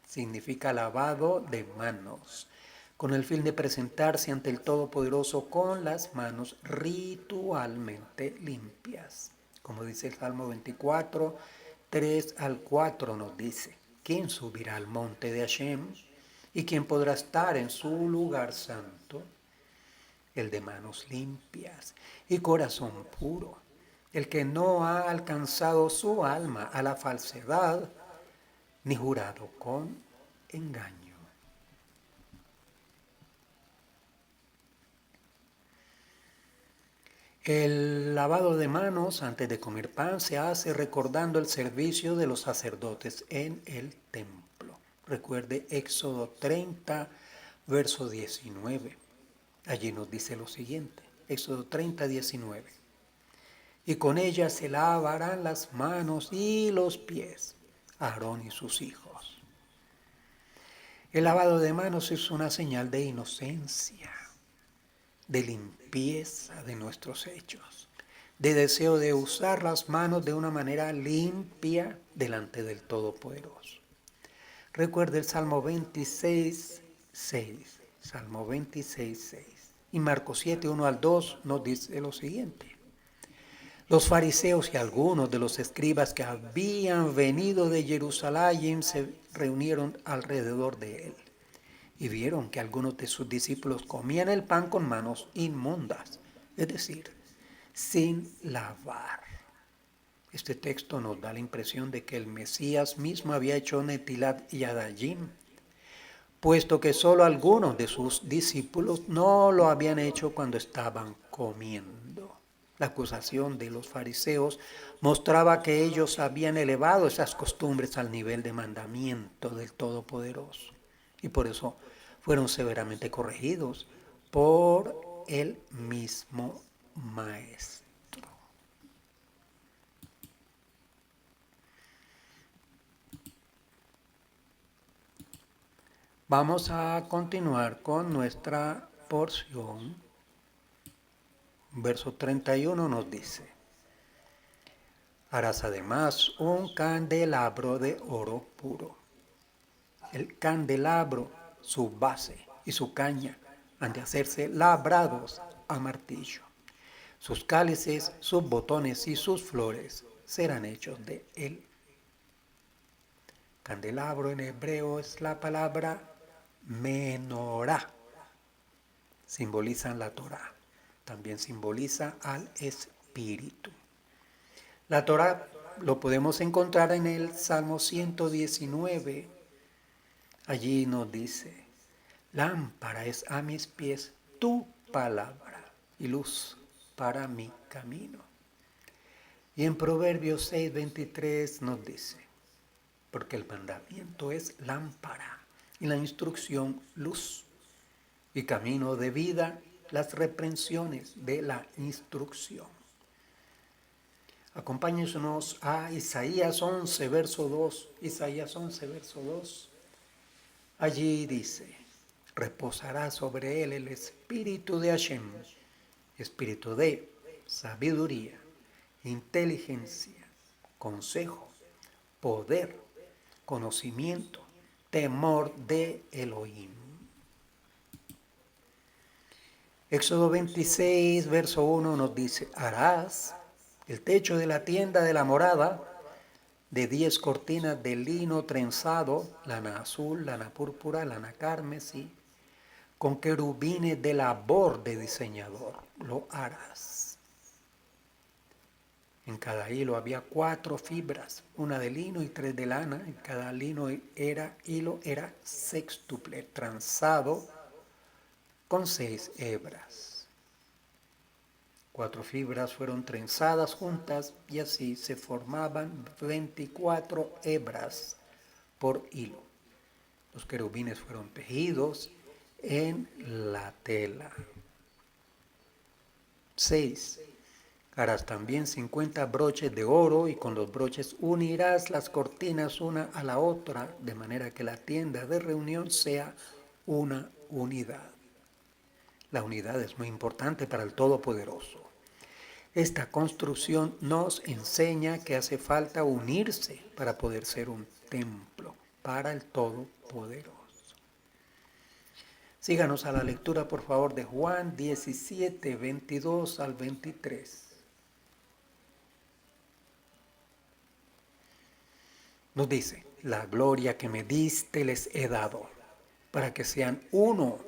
significa lavado de manos, con el fin de presentarse ante el Todopoderoso con las manos ritualmente limpias. Como dice el Salmo 24, 3 al 4 nos dice: ¿quién subirá al monte de Hashem? ¿Y quién podrá estar en su lugar santo? El de manos limpias y corazón puro, el que no ha alcanzado su alma a la falsedad, ni jurado con engaño. El lavado de manos antes de comer pan se hace recordando el servicio de los sacerdotes en el templo. Recuerde Éxodo 30, verso 19. Allí nos dice lo siguiente, Éxodo 30, 19. Y con ella se lavarán las manos y los pies, Aarón y sus hijos. El lavado de manos es una señal de inocencia, de limpieza de nuestros hechos, de deseo de usar las manos de una manera limpia delante del Todopoderoso. Recuerde el Salmo 26, 6. Salmo 26, 6. Y Marcos 7, 1 al 2 nos dice lo siguiente. Los fariseos y algunos de los escribas que habían venido de Jerusalén se reunieron alrededor de él y vieron que algunos de sus discípulos comían el pan con manos inmundas, es decir, sin lavar. Este texto nos da la impresión de que el Mesías mismo había hecho Netilat Yadayim, puesto que solo algunos de sus discípulos no lo habían hecho cuando estaban comiendo. La acusación de los fariseos mostraba que ellos habían elevado esas costumbres al nivel de mandamiento del Todopoderoso y por eso fueron severamente corregidos por el mismo Maestro. Vamos a continuar con nuestra porción. Verso 31 nos dice: harás además un candelabro de oro puro. El candelabro, su base y su caña han de hacerse labrados a martillo. Sus cálices, sus botones y sus flores serán hechos de él. Candelabro en hebreo es la palabra menorá. Simbolizan la Torá. También simboliza al Espíritu. La Torá lo podemos encontrar en el Salmo 119. Allí nos dice: lámpara es a mis pies tu palabra y luz para mi camino. Y en Proverbios 6:23 nos dice: porque el mandamiento es lámpara y la instrucción luz, y camino de vida las reprensiones de la instrucción. Acompáñenos a Isaías 11, verso 2. Isaías 11, verso 2. Allí dice: reposará sobre él el espíritu de Hashem, espíritu de sabiduría, inteligencia, consejo, poder, conocimiento, temor de Elohim. Éxodo 26, verso 1 nos dice: harás el techo de la tienda de la morada de 10 cortinas de lino trenzado, lana azul, lana púrpura, lana carmesí, con querubines de labor de diseñador, lo harás. En cada hilo había 4 fibras, una de lino y 3 de lana. En cada hilo era sextuple, trenzado con 6 hebras. 4 fibras fueron trenzadas juntas y así se formaban 24 hebras por hilo. Los querubines fueron tejidos en la tela. 6. Harás también 50 broches de oro y con los broches unirás las cortinas una a la otra, de manera que la tienda de reunión sea una unidad. La unidad es muy importante para el Todopoderoso. Esta construcción nos enseña que hace falta unirse para poder ser un templo para el Todopoderoso. Síganos a la lectura, por favor, de Juan 17, 22 al 23. Nos dice: la gloria que me diste les he dado, para que sean uno,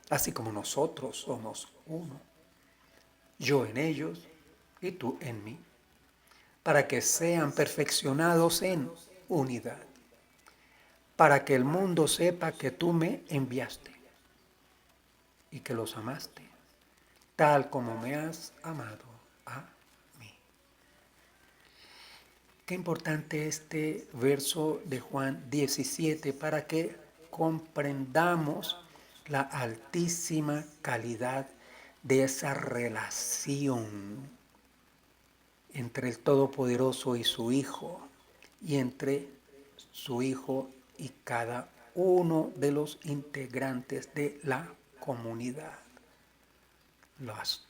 así como nosotros somos uno. Yo en ellos y tú en mí, para que sean perfeccionados en unidad, para que el mundo sepa que tú me enviaste y que los amaste, tal como me has amado a mí. Qué importante este verso de Juan 17 para que comprendamos la altísima calidad de esa relación entre el Todopoderoso y su Hijo, y entre su Hijo y cada uno de los integrantes de la comunidad.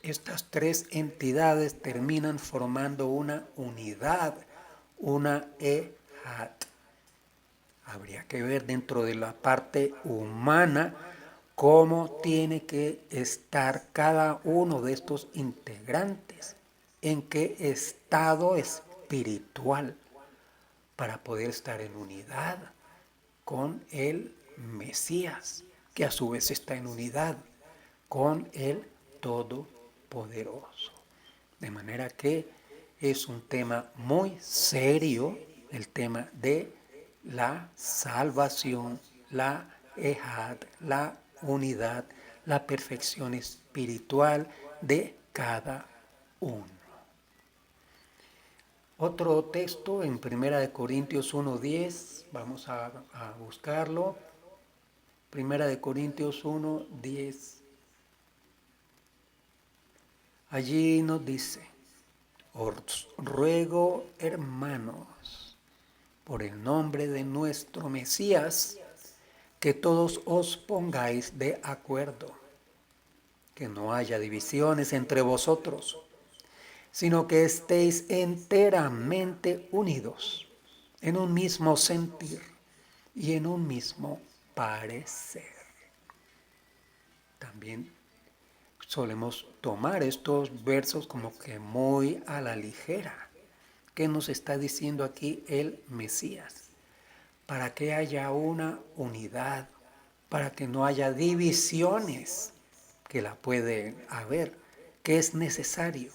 Estas tres entidades terminan formando una unidad, una Ejad. Habría que ver dentro de la parte humana cómo tiene que estar cada uno de estos integrantes, en qué estado espiritual, para poder estar en unidad con el Mesías, que a su vez está en unidad con el Todopoderoso. De manera que es un tema muy serio, el tema de la salvación, la Ejad, la unidad, la perfección espiritual de cada uno. Otro texto en 1 Corintios 1:10, vamos a buscarlo. 1 Corintios 1:10. Allí nos dice: os ruego, hermanos, por el nombre de nuestro Mesías, que todos os pongáis de acuerdo, que no haya divisiones entre vosotros, sino que estéis enteramente unidos en un mismo sentir y en un mismo parecer. También solemos tomar estos versos como que muy a la ligera. ¿Qué nos está diciendo aquí el Mesías? Para que haya una unidad, para que no haya divisiones, que la puede haber, que es necesario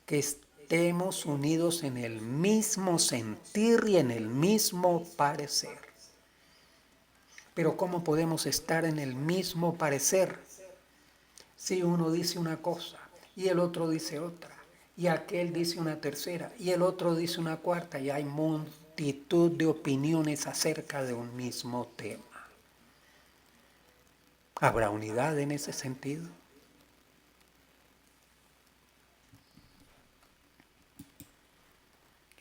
que estemos unidos en el mismo sentir y en el mismo parecer. Pero ¿cómo podemos estar en el mismo parecer si uno dice una cosa y el otro dice otra, y aquel dice una tercera y el otro dice una cuarta, y hay multitud de opiniones acerca de un mismo tema? ¿Habrá unidad en ese sentido?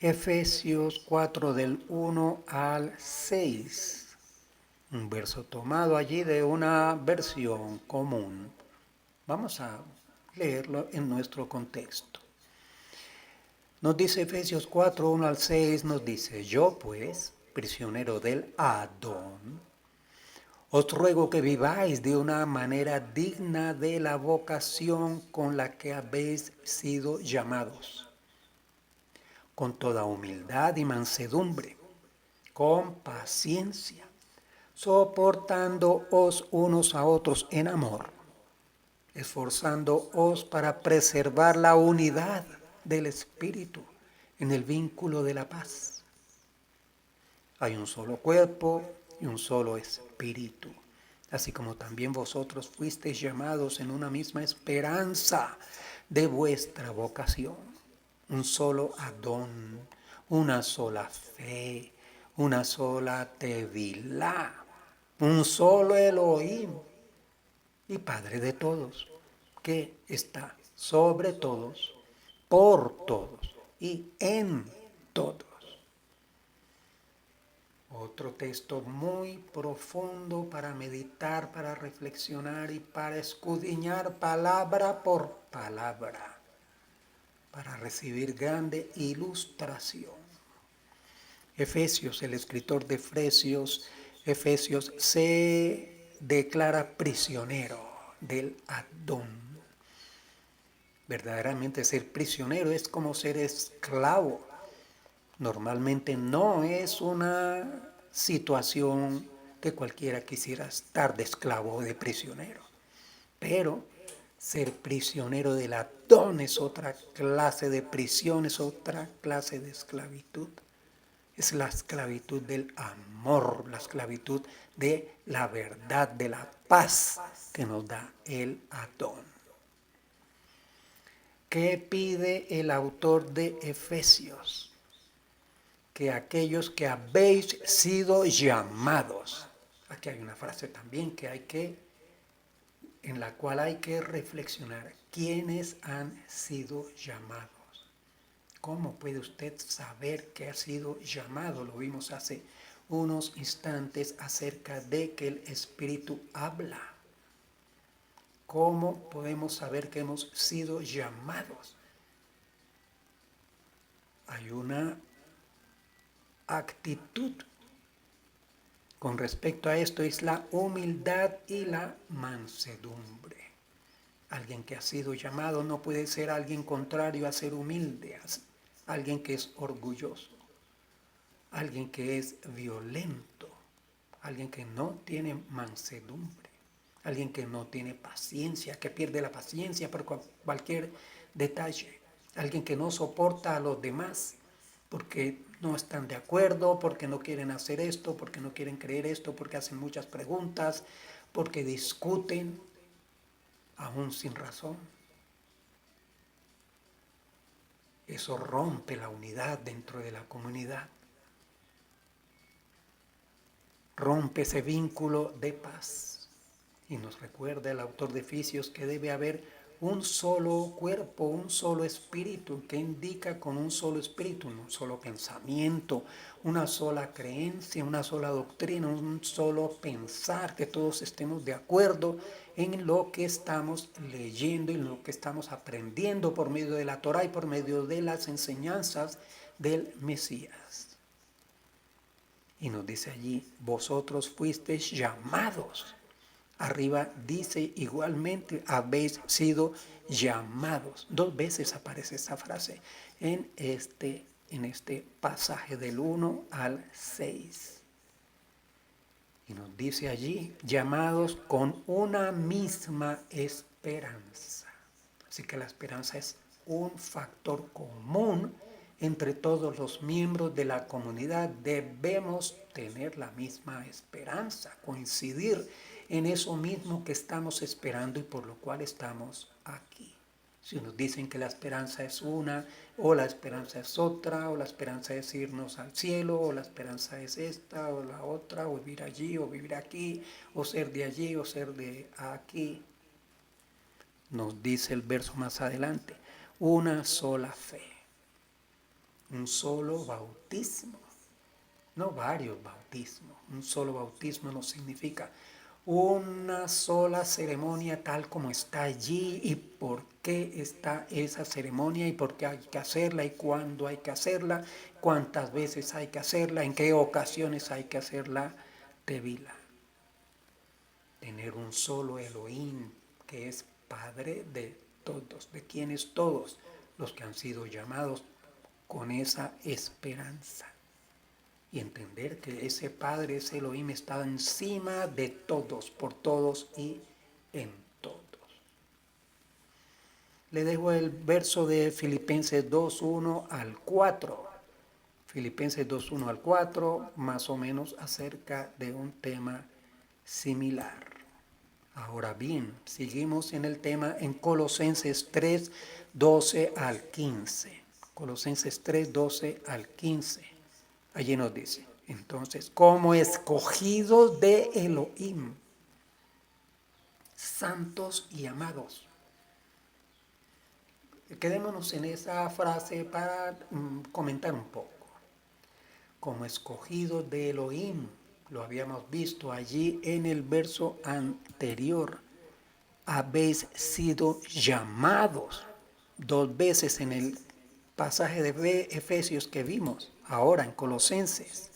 Efesios 4 del 1 al 6, un verso tomado allí de una versión común. Vamos a leerlo en nuestro contexto. Nos dice Efesios 4, 1 al 6, nos dice: yo pues, prisionero del Adón, os ruego que viváis de una manera digna de la vocación con la que habéis sido llamados, con toda humildad y mansedumbre, con paciencia, soportándoos unos a otros en amor, esforzándoos para preservar la unidad del Espíritu en el vínculo de la paz. Hay un solo cuerpo y un solo Espíritu, así como también vosotros fuisteis llamados en una misma esperanza de vuestra vocación. Un solo Adón, una sola fe, una sola Tevilá, un solo Elohim y Padre de todos, que está sobre todos, por todos y en todos. Otro texto muy profundo para meditar, para reflexionar y para escudriñar palabra por palabra, para recibir grande ilustración. Efesios, el escritor de Efesios se declara prisionero del Adón. Verdaderamente ser prisionero es como ser esclavo. Normalmente no es una situación que cualquiera quisiera estar de esclavo o de prisionero, pero ser prisionero del Adón es otra clase de prisión, es otra clase de esclavitud. Es la esclavitud del amor, la esclavitud de la verdad, de la paz que nos da el Adón. ¿Qué pide el autor de Efesios? Que aquellos que habéis sido llamados. Aquí hay una frase también en la cual hay que reflexionar. ¿Quiénes han sido llamados? ¿Cómo puede usted saber que ha sido llamado? Lo vimos hace unos instantes acerca de que el Espíritu habla. ¿Cómo podemos saber que hemos sido llamados? Hay una actitud con respecto a esto, es la humildad y la mansedumbre. Alguien que ha sido llamado no puede ser alguien contrario a ser humilde, alguien que es orgulloso, alguien que es violento, alguien que no tiene mansedumbre, alguien que no tiene paciencia, que pierde la paciencia por cualquier detalle, alguien que no soporta a los demás porque no están de acuerdo, porque no quieren hacer esto, porque no quieren creer esto, porque hacen muchas preguntas, porque discuten, aún sin razón. Eso rompe la unidad dentro de la comunidad. Rompe ese vínculo de paz. Y nos recuerda el autor de Efesios que debe haber un solo cuerpo, un solo espíritu, que indica con un solo espíritu, un solo pensamiento, una sola creencia, una sola doctrina, un solo pensar, que todos estemos de acuerdo en lo que estamos leyendo y en lo que estamos aprendiendo por medio de la Torá y por medio de las enseñanzas del Mesías. Y nos dice allí, vosotros fuisteis llamados. Arriba dice igualmente, habéis sido llamados. 2 veces aparece esa frase en este pasaje del 1 al 6. Y nos dice allí, llamados con una misma esperanza. Así que la esperanza es un factor común entre todos los miembros de la comunidad. Debemos tener la misma esperanza, coincidir en eso mismo que estamos esperando y por lo cual estamos aquí. Si nos dicen que la esperanza es una, o la esperanza es otra, o la esperanza es irnos al cielo, o la esperanza es esta, o la otra, o vivir allí, o vivir aquí, o ser de allí, o ser de aquí. Nos dice el verso más adelante, una sola fe, un solo bautismo, no varios bautismos. Un solo bautismo no significa una sola ceremonia tal como está allí y por qué está esa ceremonia y por qué hay que hacerla y cuándo hay que hacerla, cuántas veces hay que hacerla, en qué ocasiones hay que hacerla tevila. Tener un solo Elohim que es Padre de todos, de quienes todos los que han sido llamados con esa esperanza. Y entender que ese Padre, ese Elohim, está encima de todos, por todos y en todos. Le dejo el verso de Filipenses 2:1 al 4. Filipenses 2:1 al 4, más o menos acerca de un tema similar. Ahora bien, seguimos en el tema en Colosenses 3:12 al 15. Colosenses 3:12 al 15. Allí nos dice, entonces, como escogidos de Elohim, santos y amados. Quedémonos en esa frase para comentar un poco. Como escogidos de Elohim, lo habíamos visto allí en el verso anterior, habéis sido llamados 2 veces en el pasaje de Efesios que vimos, ahora en Colosenses,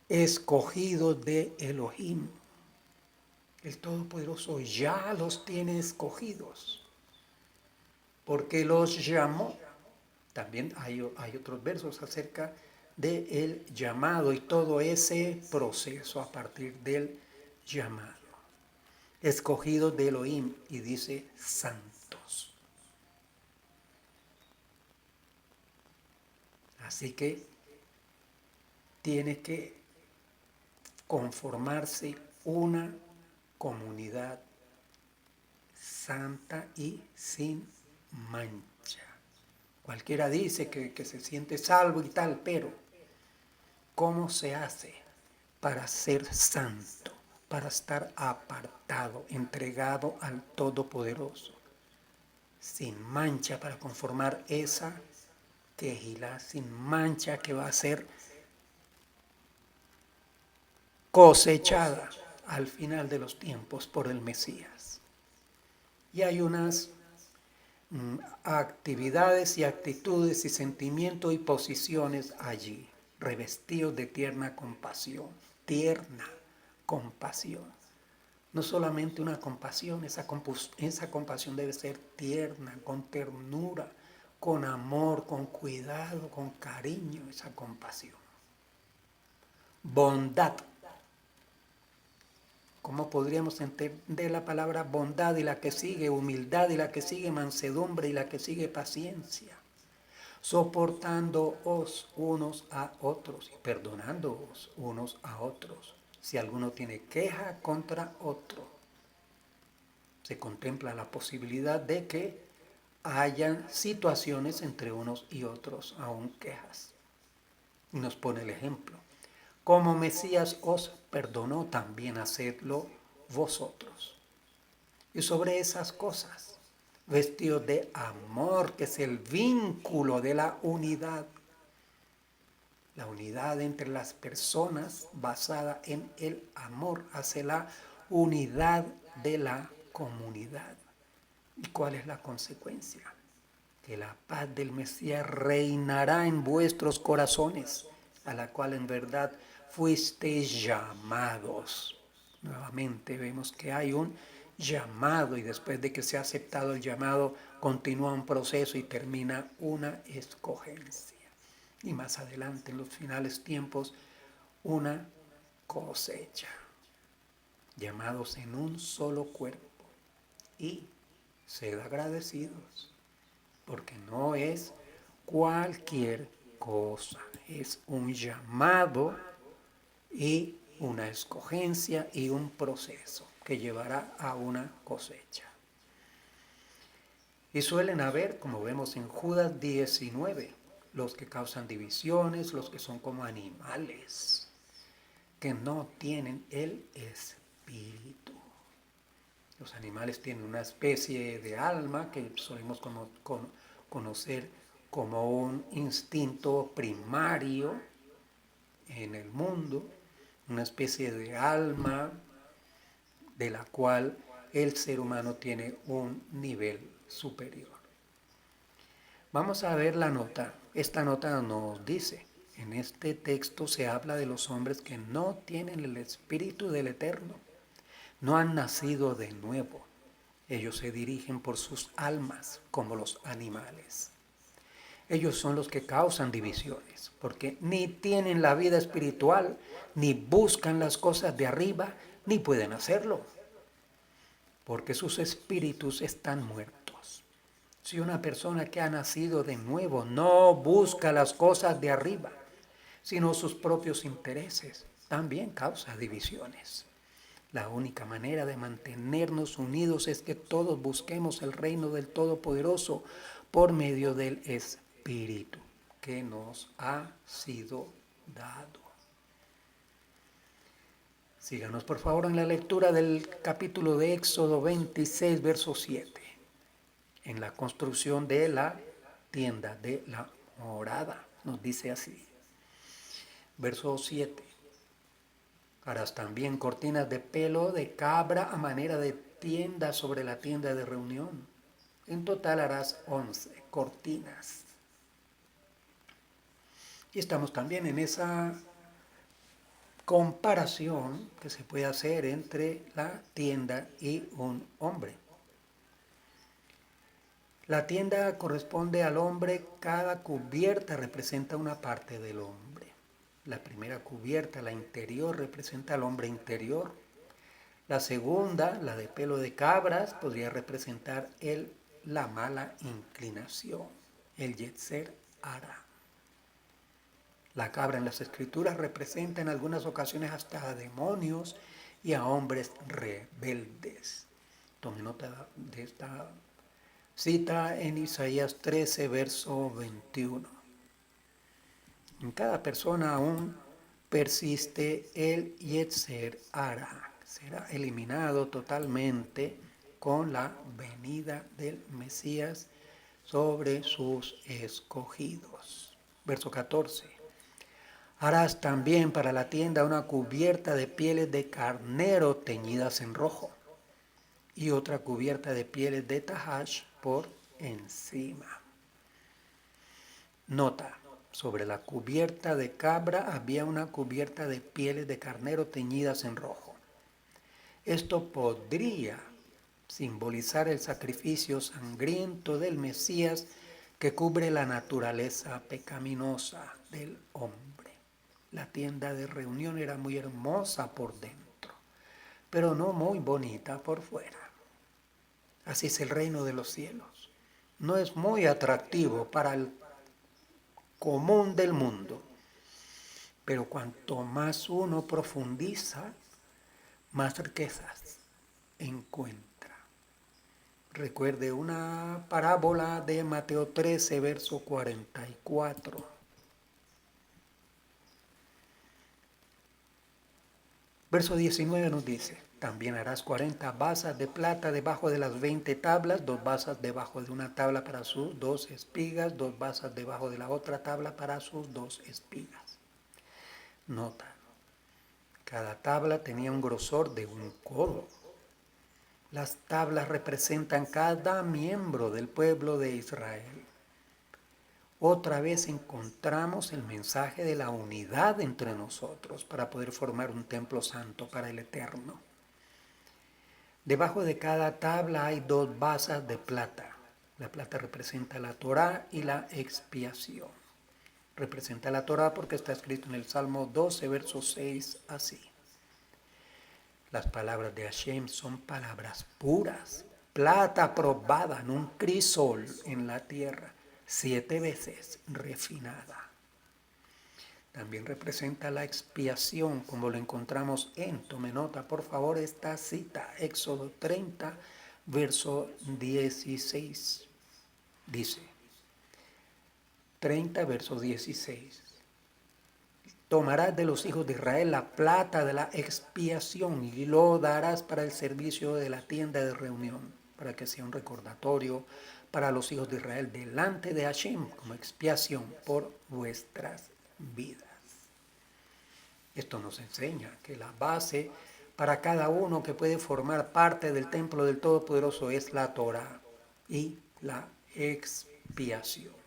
escogidos de Elohim. El Todopoderoso ya los tiene escogidos, porque los llamó. También hay otros versos acerca del llamado y todo ese proceso a partir del llamado. Escogidos de Elohim, y dice santos. Así que tiene que conformarse una comunidad santa y sin mancha. Cualquiera dice que se siente salvo y tal, pero ¿cómo se hace para ser santo, para estar apartado, entregado al Todopoderoso, sin mancha, para conformar esa quejilá, sin mancha que va a ser cosechada al final de los tiempos por el Mesías? Y hay unas actividades y actitudes y sentimientos y posiciones allí, revestidos de tierna compasión. No solamente una compasión, esa compasión debe ser tierna, con ternura, con amor, con cuidado, con cariño, esa compasión. Bondad. ¿Cómo podríamos entender la palabra bondad y la que sigue humildad y la que sigue mansedumbre y la que sigue paciencia? Soportándoos unos a otros y perdonándoos unos a otros. Si alguno tiene queja contra otro, se contempla la posibilidad de que hayan situaciones entre unos y otros, aún quejas. Y nos pone el ejemplo. Como Mesías os perdonó, también hacedlo vosotros. Y sobre esas cosas, vestidos de amor, que es el vínculo de la unidad entre las personas basada en el amor, hace la unidad de la comunidad. ¿Y cuál es la consecuencia? Que la paz del Mesías reinará en vuestros corazones, a la cual en verdad fuisteis llamados. Nuevamente vemos que hay un llamado y después de que se ha aceptado el llamado, continúa un proceso y termina una escogencia. Y más adelante, en los finales tiempos, una cosecha. Llamados en un solo cuerpo. Y sed agradecidos, porque no es cualquier cosa, es un llamado y una escogencia y un proceso que llevará a una cosecha. Y suelen haber, como vemos en Judas 19, los que causan divisiones, los que son como animales, que no tienen el espíritu. Los animales tienen una especie de alma que solemos conocer como un instinto primario en el mundo, una especie de alma de la cual el ser humano tiene un nivel superior. Vamos a ver la nota. Esta nota nos dice, en este texto se habla de los hombres que no tienen el espíritu del Eterno, no han nacido de nuevo. Ellos se dirigen por sus almas como los animales. Ellos son los que causan divisiones, porque ni tienen la vida espiritual, ni buscan las cosas de arriba, ni pueden hacerlo, porque sus espíritus están muertos. Si una persona que ha nacido de nuevo no busca las cosas de arriba, sino sus propios intereses, también causa divisiones. La única manera de mantenernos unidos es que todos busquemos el reino del Todopoderoso por medio del Espíritu que nos ha sido dado. Síganos por favor en la lectura del capítulo de Éxodo 26, verso 7. En la construcción de la tienda de la morada, nos dice así. Verso 7. Harás también cortinas de pelo de cabra a manera de tienda sobre la tienda de reunión. En total harás 11 cortinas. Y estamos también en esa comparación que se puede hacer entre la tienda y un hombre. La tienda corresponde al hombre, cada cubierta representa una parte del hombre. La primera cubierta, la interior, representa al hombre interior. La segunda, la de pelo de cabras, podría representar la mala inclinación, el Yetzer Hara. La cabra en las escrituras representa en algunas ocasiones hasta a demonios y a hombres rebeldes. Tome nota de esta cita en Isaías 13, verso 21. En cada persona aún persiste el Yetzer Hara. Será eliminado totalmente con la venida del Mesías sobre sus escogidos. Verso 14. Harás también para la tienda una cubierta de pieles de carnero teñidas en rojo y otra cubierta de pieles de tahash por encima. Nota, sobre la cubierta de cabra había una cubierta de pieles de carnero teñidas en rojo. Esto podría simbolizar el sacrificio sangriento del Mesías que cubre la naturaleza pecaminosa del hombre. La tienda de reunión era muy hermosa por dentro, pero no muy bonita por fuera. Así es el reino de los cielos. No es muy atractivo para el común del mundo, pero cuanto más uno profundiza, más riquezas encuentra. Recuerde una parábola de Mateo 13, verso 44. Verso 19 nos dice: también harás 40 basas de plata debajo de las 20 tablas, 2 basas debajo de una tabla para sus 2 espigas, 2 basas debajo de la otra tabla para sus 2 espigas. Nota, cada tabla tenía un grosor de 1 codo. Las tablas representan cada miembro del pueblo de Israel. Otra vez encontramos el mensaje de la unidad entre nosotros para poder formar un templo santo para el Eterno. Debajo de cada tabla hay 2 basas de plata. La plata representa la Torá y la expiación. Representa la Torá porque está escrito en el Salmo 12, verso 6, así. Las palabras de Hashem son palabras puras, plata probada en un crisol en la tierra, 7 veces refinada. También representa la expiación, como lo encontramos tome nota por favor esta cita, Éxodo 30, verso 16. Dice, 30, verso 16. Tomarás de los hijos de Israel la plata de la expiación y lo darás para el servicio de la tienda de reunión, para que sea un recordatorio para los hijos de Israel delante de Hashem como expiación por vuestras vidas. Esto nos enseña que la base para cada uno que puede formar parte del templo del Todopoderoso es la Torah y la expiación.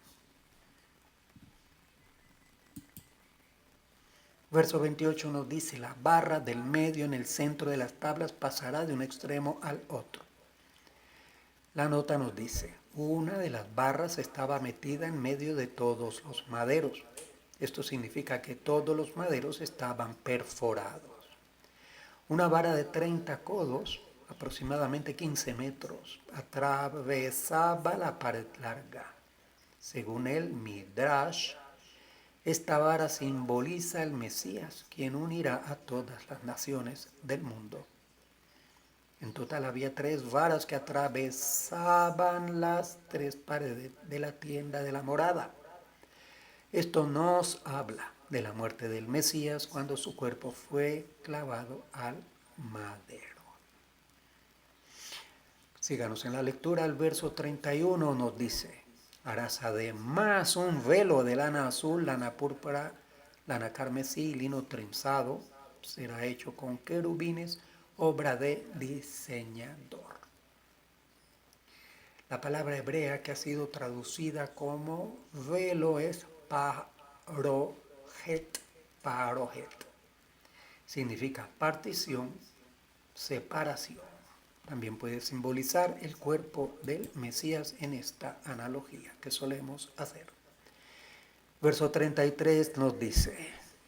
Verso 28 nos dice, la barra del medio en el centro de las tablas pasará de un extremo al otro. La nota nos dice, una de las barras estaba metida en medio de todos los maderos. Esto significa que todos los maderos estaban perforados. Una vara de 30 codos, aproximadamente 15 metros, atravesaba la pared larga. Según el Midrash, esta vara simboliza al Mesías, quien unirá a todas las naciones del mundo. En total había 3 varas que atravesaban las 3 paredes de la tienda de la morada. Esto nos habla de la muerte del Mesías cuando su cuerpo fue clavado al madero. Síganos en la lectura, el verso 31 nos dice, harás además un velo de lana azul, lana púrpura, lana carmesí, lino trenzado, será hecho con querubines, obra de diseñador. La palabra hebrea que ha sido traducida como velo es parojet. Significa partición, separación. También puede simbolizar el cuerpo del Mesías en esta analogía que solemos hacer. Verso 33 nos dice,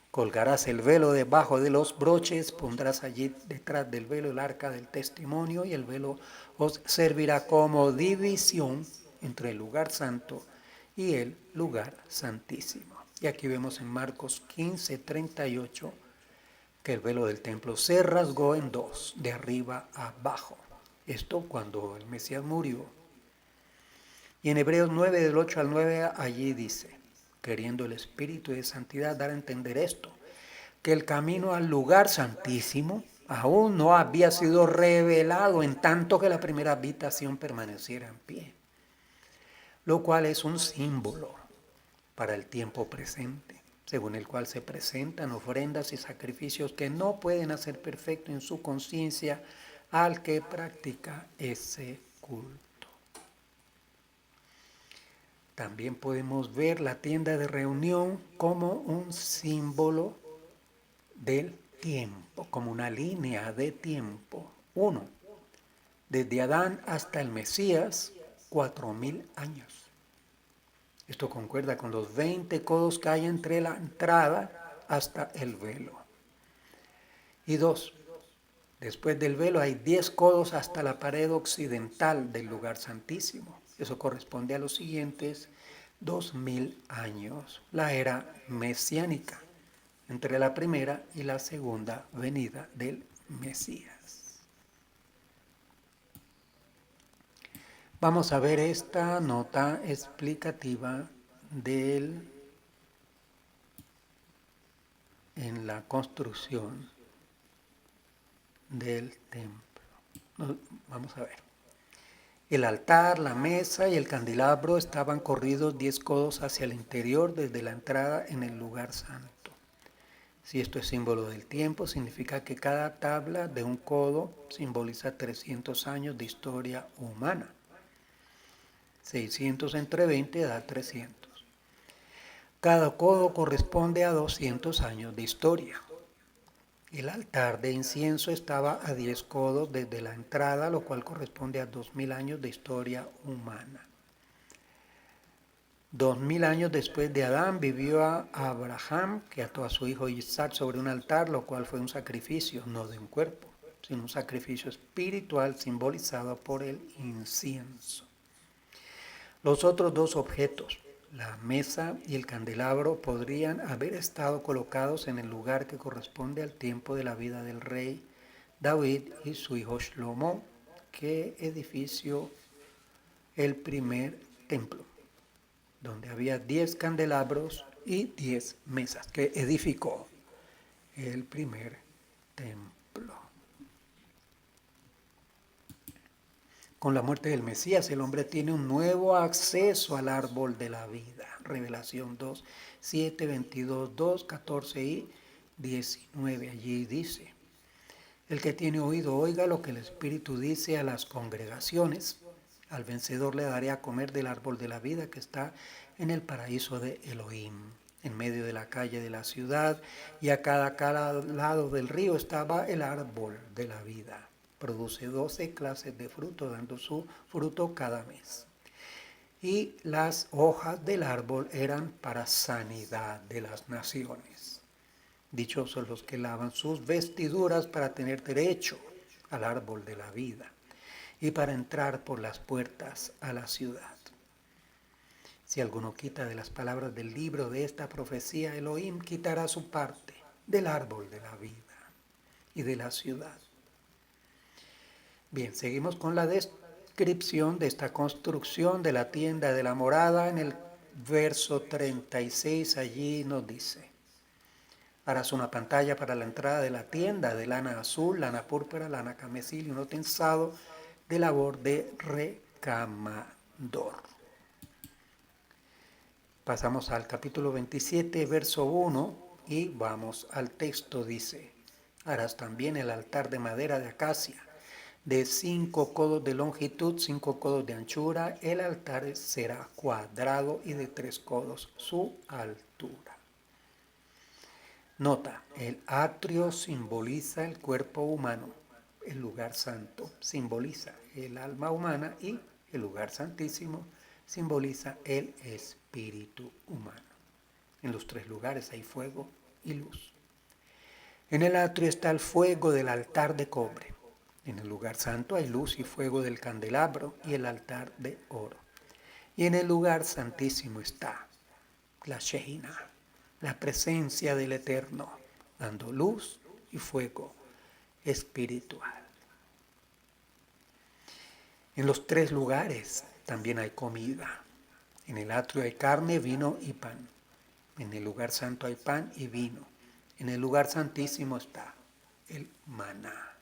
colgarás el velo debajo de los broches, pondrás allí detrás del velo el arca del testimonio y el velo os servirá como división entre el lugar santo y el lugar santísimo. Y aquí vemos en Marcos 15:38 que el velo del templo se rasgó en dos, de arriba a abajo. Esto cuando el Mesías murió. Y en Hebreos 9, del 8 al 9, allí dice, queriendo el Espíritu de Santidad dar a entender esto, que el camino al lugar santísimo aún no había sido revelado en tanto que la primera habitación permaneciera en pie, lo cual es un símbolo para el tiempo presente, según el cual se presentan ofrendas y sacrificios que no pueden hacer perfecto en su conciencia al que practica ese culto. También podemos ver la tienda de reunión como un símbolo del tiempo, como una línea de tiempo. 1. Desde Adán hasta el Mesías, 4.000 años. Esto concuerda con los 20 codos que hay entre la entrada hasta el velo. Y 2. Después del velo hay 10 codos hasta la pared occidental del lugar santísimo. Eso corresponde a los siguientes 2.000 años, la era mesiánica, entre la primera y la segunda venida del Mesías. Vamos a ver esta nota explicativa en la construcción del templo. Vamos a ver. El altar, la mesa y el candelabro estaban corridos 10 codos hacia el interior desde la entrada en el lugar santo. Si esto es símbolo del tiempo, significa que cada tabla de un codo simboliza 300 años de historia humana. 600 entre 20 da 300. Cada codo corresponde a 200 años de historia. El altar de incienso estaba a 10 codos desde la entrada, lo cual corresponde a 2.000 años de historia humana. 2.000 años después de Adán vivió a Abraham, que ató a su hijo Isaac sobre un altar, lo cual fue un sacrificio, no de un cuerpo, sino un sacrificio espiritual simbolizado por el incienso. Los otros dos objetos, la mesa y el candelabro, podrían haber estado colocados en el lugar que corresponde al tiempo de la vida del rey David y su hijo Shlomo, que edifició el primer templo, donde había 10 candelabros y 10 mesas, que edificó el primer templo. Con la muerte del Mesías, el hombre tiene un nuevo acceso al árbol de la vida. Revelación 2, 7, 22, 2, 14 y 19. Allí dice, el que tiene oído oiga lo que el Espíritu dice a las congregaciones. Al vencedor le daré a comer del árbol de la vida que está en el paraíso de Elohim, en medio de la calle de la ciudad, y a cada lado del río estaba el árbol de la vida. Produce 12 clases de fruto, dando su fruto cada mes. Y las hojas del árbol eran para sanidad de las naciones. Dichosos los que lavan sus vestiduras para tener derecho al árbol de la vida y para entrar por las puertas a la ciudad. Si alguno quita de las palabras del libro de esta profecía, Elohim quitará su parte del árbol de la vida y de la ciudad. Bien, seguimos con la descripción de esta construcción de la tienda de la morada. En el verso 36 allí nos dice, harás una pantalla para la entrada de la tienda de lana azul, lana púrpura, lana camesil y un tensado de labor de recamador. Pasamos al capítulo 27, verso 1 y vamos al texto. Dice, harás también el altar de madera de acacia, de 5 codos de longitud, 5 codos de anchura. El altar será cuadrado y de 3 codos su altura. Nota, el atrio simboliza el cuerpo humano, el lugar santo simboliza el alma humana y el lugar santísimo simboliza el espíritu humano. En los 3 lugares hay fuego y luz. En el atrio está el fuego del altar de cobre. En el lugar santo hay luz y fuego del candelabro y el altar de oro. Y en el lugar santísimo está la Shejina, la presencia del Eterno, dando luz y fuego espiritual. En los 3 lugares también hay comida. En el atrio hay carne, vino y pan. En el lugar santo hay pan y vino. En el lugar santísimo está el maná.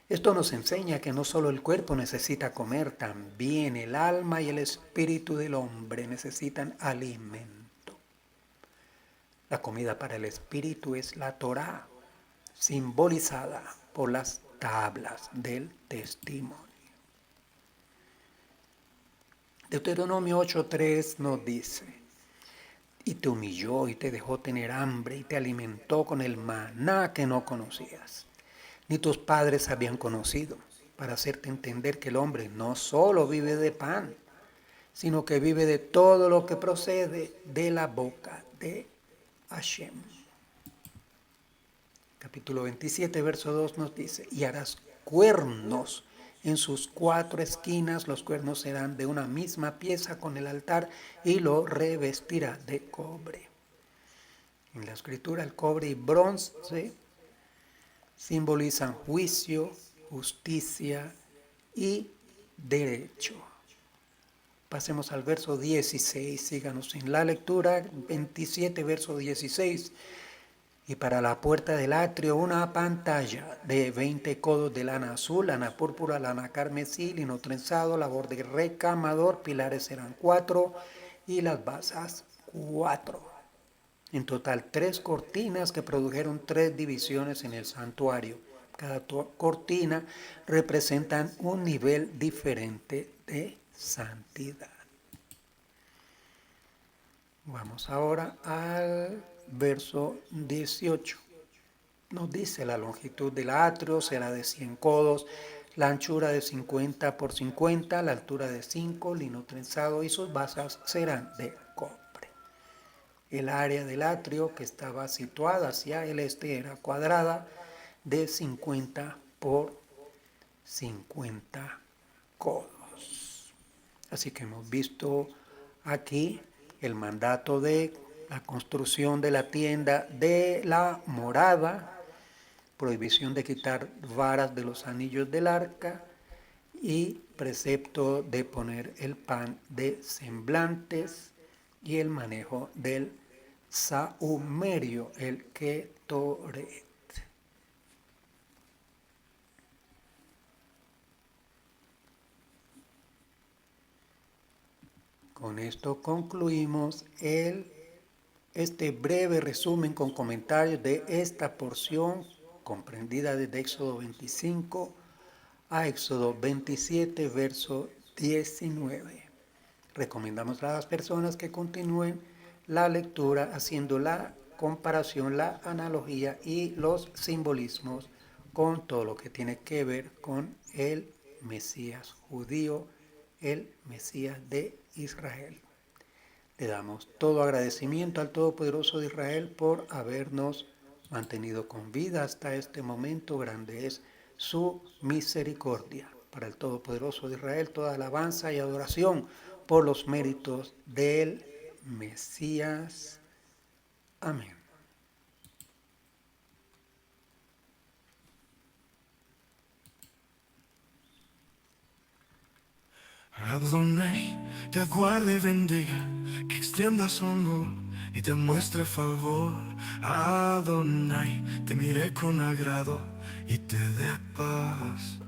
Esto nos enseña que no solo el cuerpo necesita comer, también el alma y el espíritu del hombre necesitan alimento. La comida para el espíritu es la Torá, simbolizada por las tablas del testimonio. Deuteronomio 8:3 nos dice: y te humilló y te dejó tener hambre y te alimentó con el maná que no conocías, ni tus padres habían conocido, para hacerte entender que el hombre no solo vive de pan, sino que vive de todo lo que procede de la boca de Hashem. Capítulo 27, verso 2 nos dice: y harás cuernos en sus 4 esquinas, los cuernos serán de una misma pieza con el altar y lo revestirá de cobre. En la escritura, el cobre y bronce simbolizan juicio, justicia y derecho. Pasemos al verso 16, síganos en la lectura. 27, verso 16. Y para la puerta del atrio una pantalla de 20 codos de lana azul, lana púrpura, lana carmesí, lino trenzado, labor de recamador, pilares serán 4 y las basas 4. En total 3 cortinas que produjeron 3 divisiones en el santuario. Cada cortina representan un nivel diferente de santidad. Vamos ahora al verso 18. Nos dice: la longitud del atrio será de 100 codos, la anchura de 50 por 50, la altura de 5, lino trenzado, y sus basas serán de cobre. El área del atrio, que estaba situada hacia el este, era cuadrada de 50 por 50 codos. Así que hemos visto aquí el mandato de la construcción de la tienda de la morada, prohibición de quitar varas de los anillos del arca y precepto de poner el pan de semblantes y el manejo del sahumerio, el ketoret. Con esto concluimos este breve resumen con comentarios de esta porción comprendida desde Éxodo 25 a Éxodo 27, verso 19. Recomendamos a las personas que continúen la lectura haciendo la comparación, la analogía y los simbolismos con todo lo que tiene que ver con el Mesías judío, el Mesías de Israel. Le damos todo agradecimiento al Todopoderoso de Israel por habernos mantenido con vida hasta este momento. Grande es su misericordia. Para el Todopoderoso de Israel, toda alabanza y adoración por los méritos del Mesías. Amén. Adonai te guarde y bendiga, que extienda su amor y te muestre favor. Adonai te mire con agrado y te dé paz.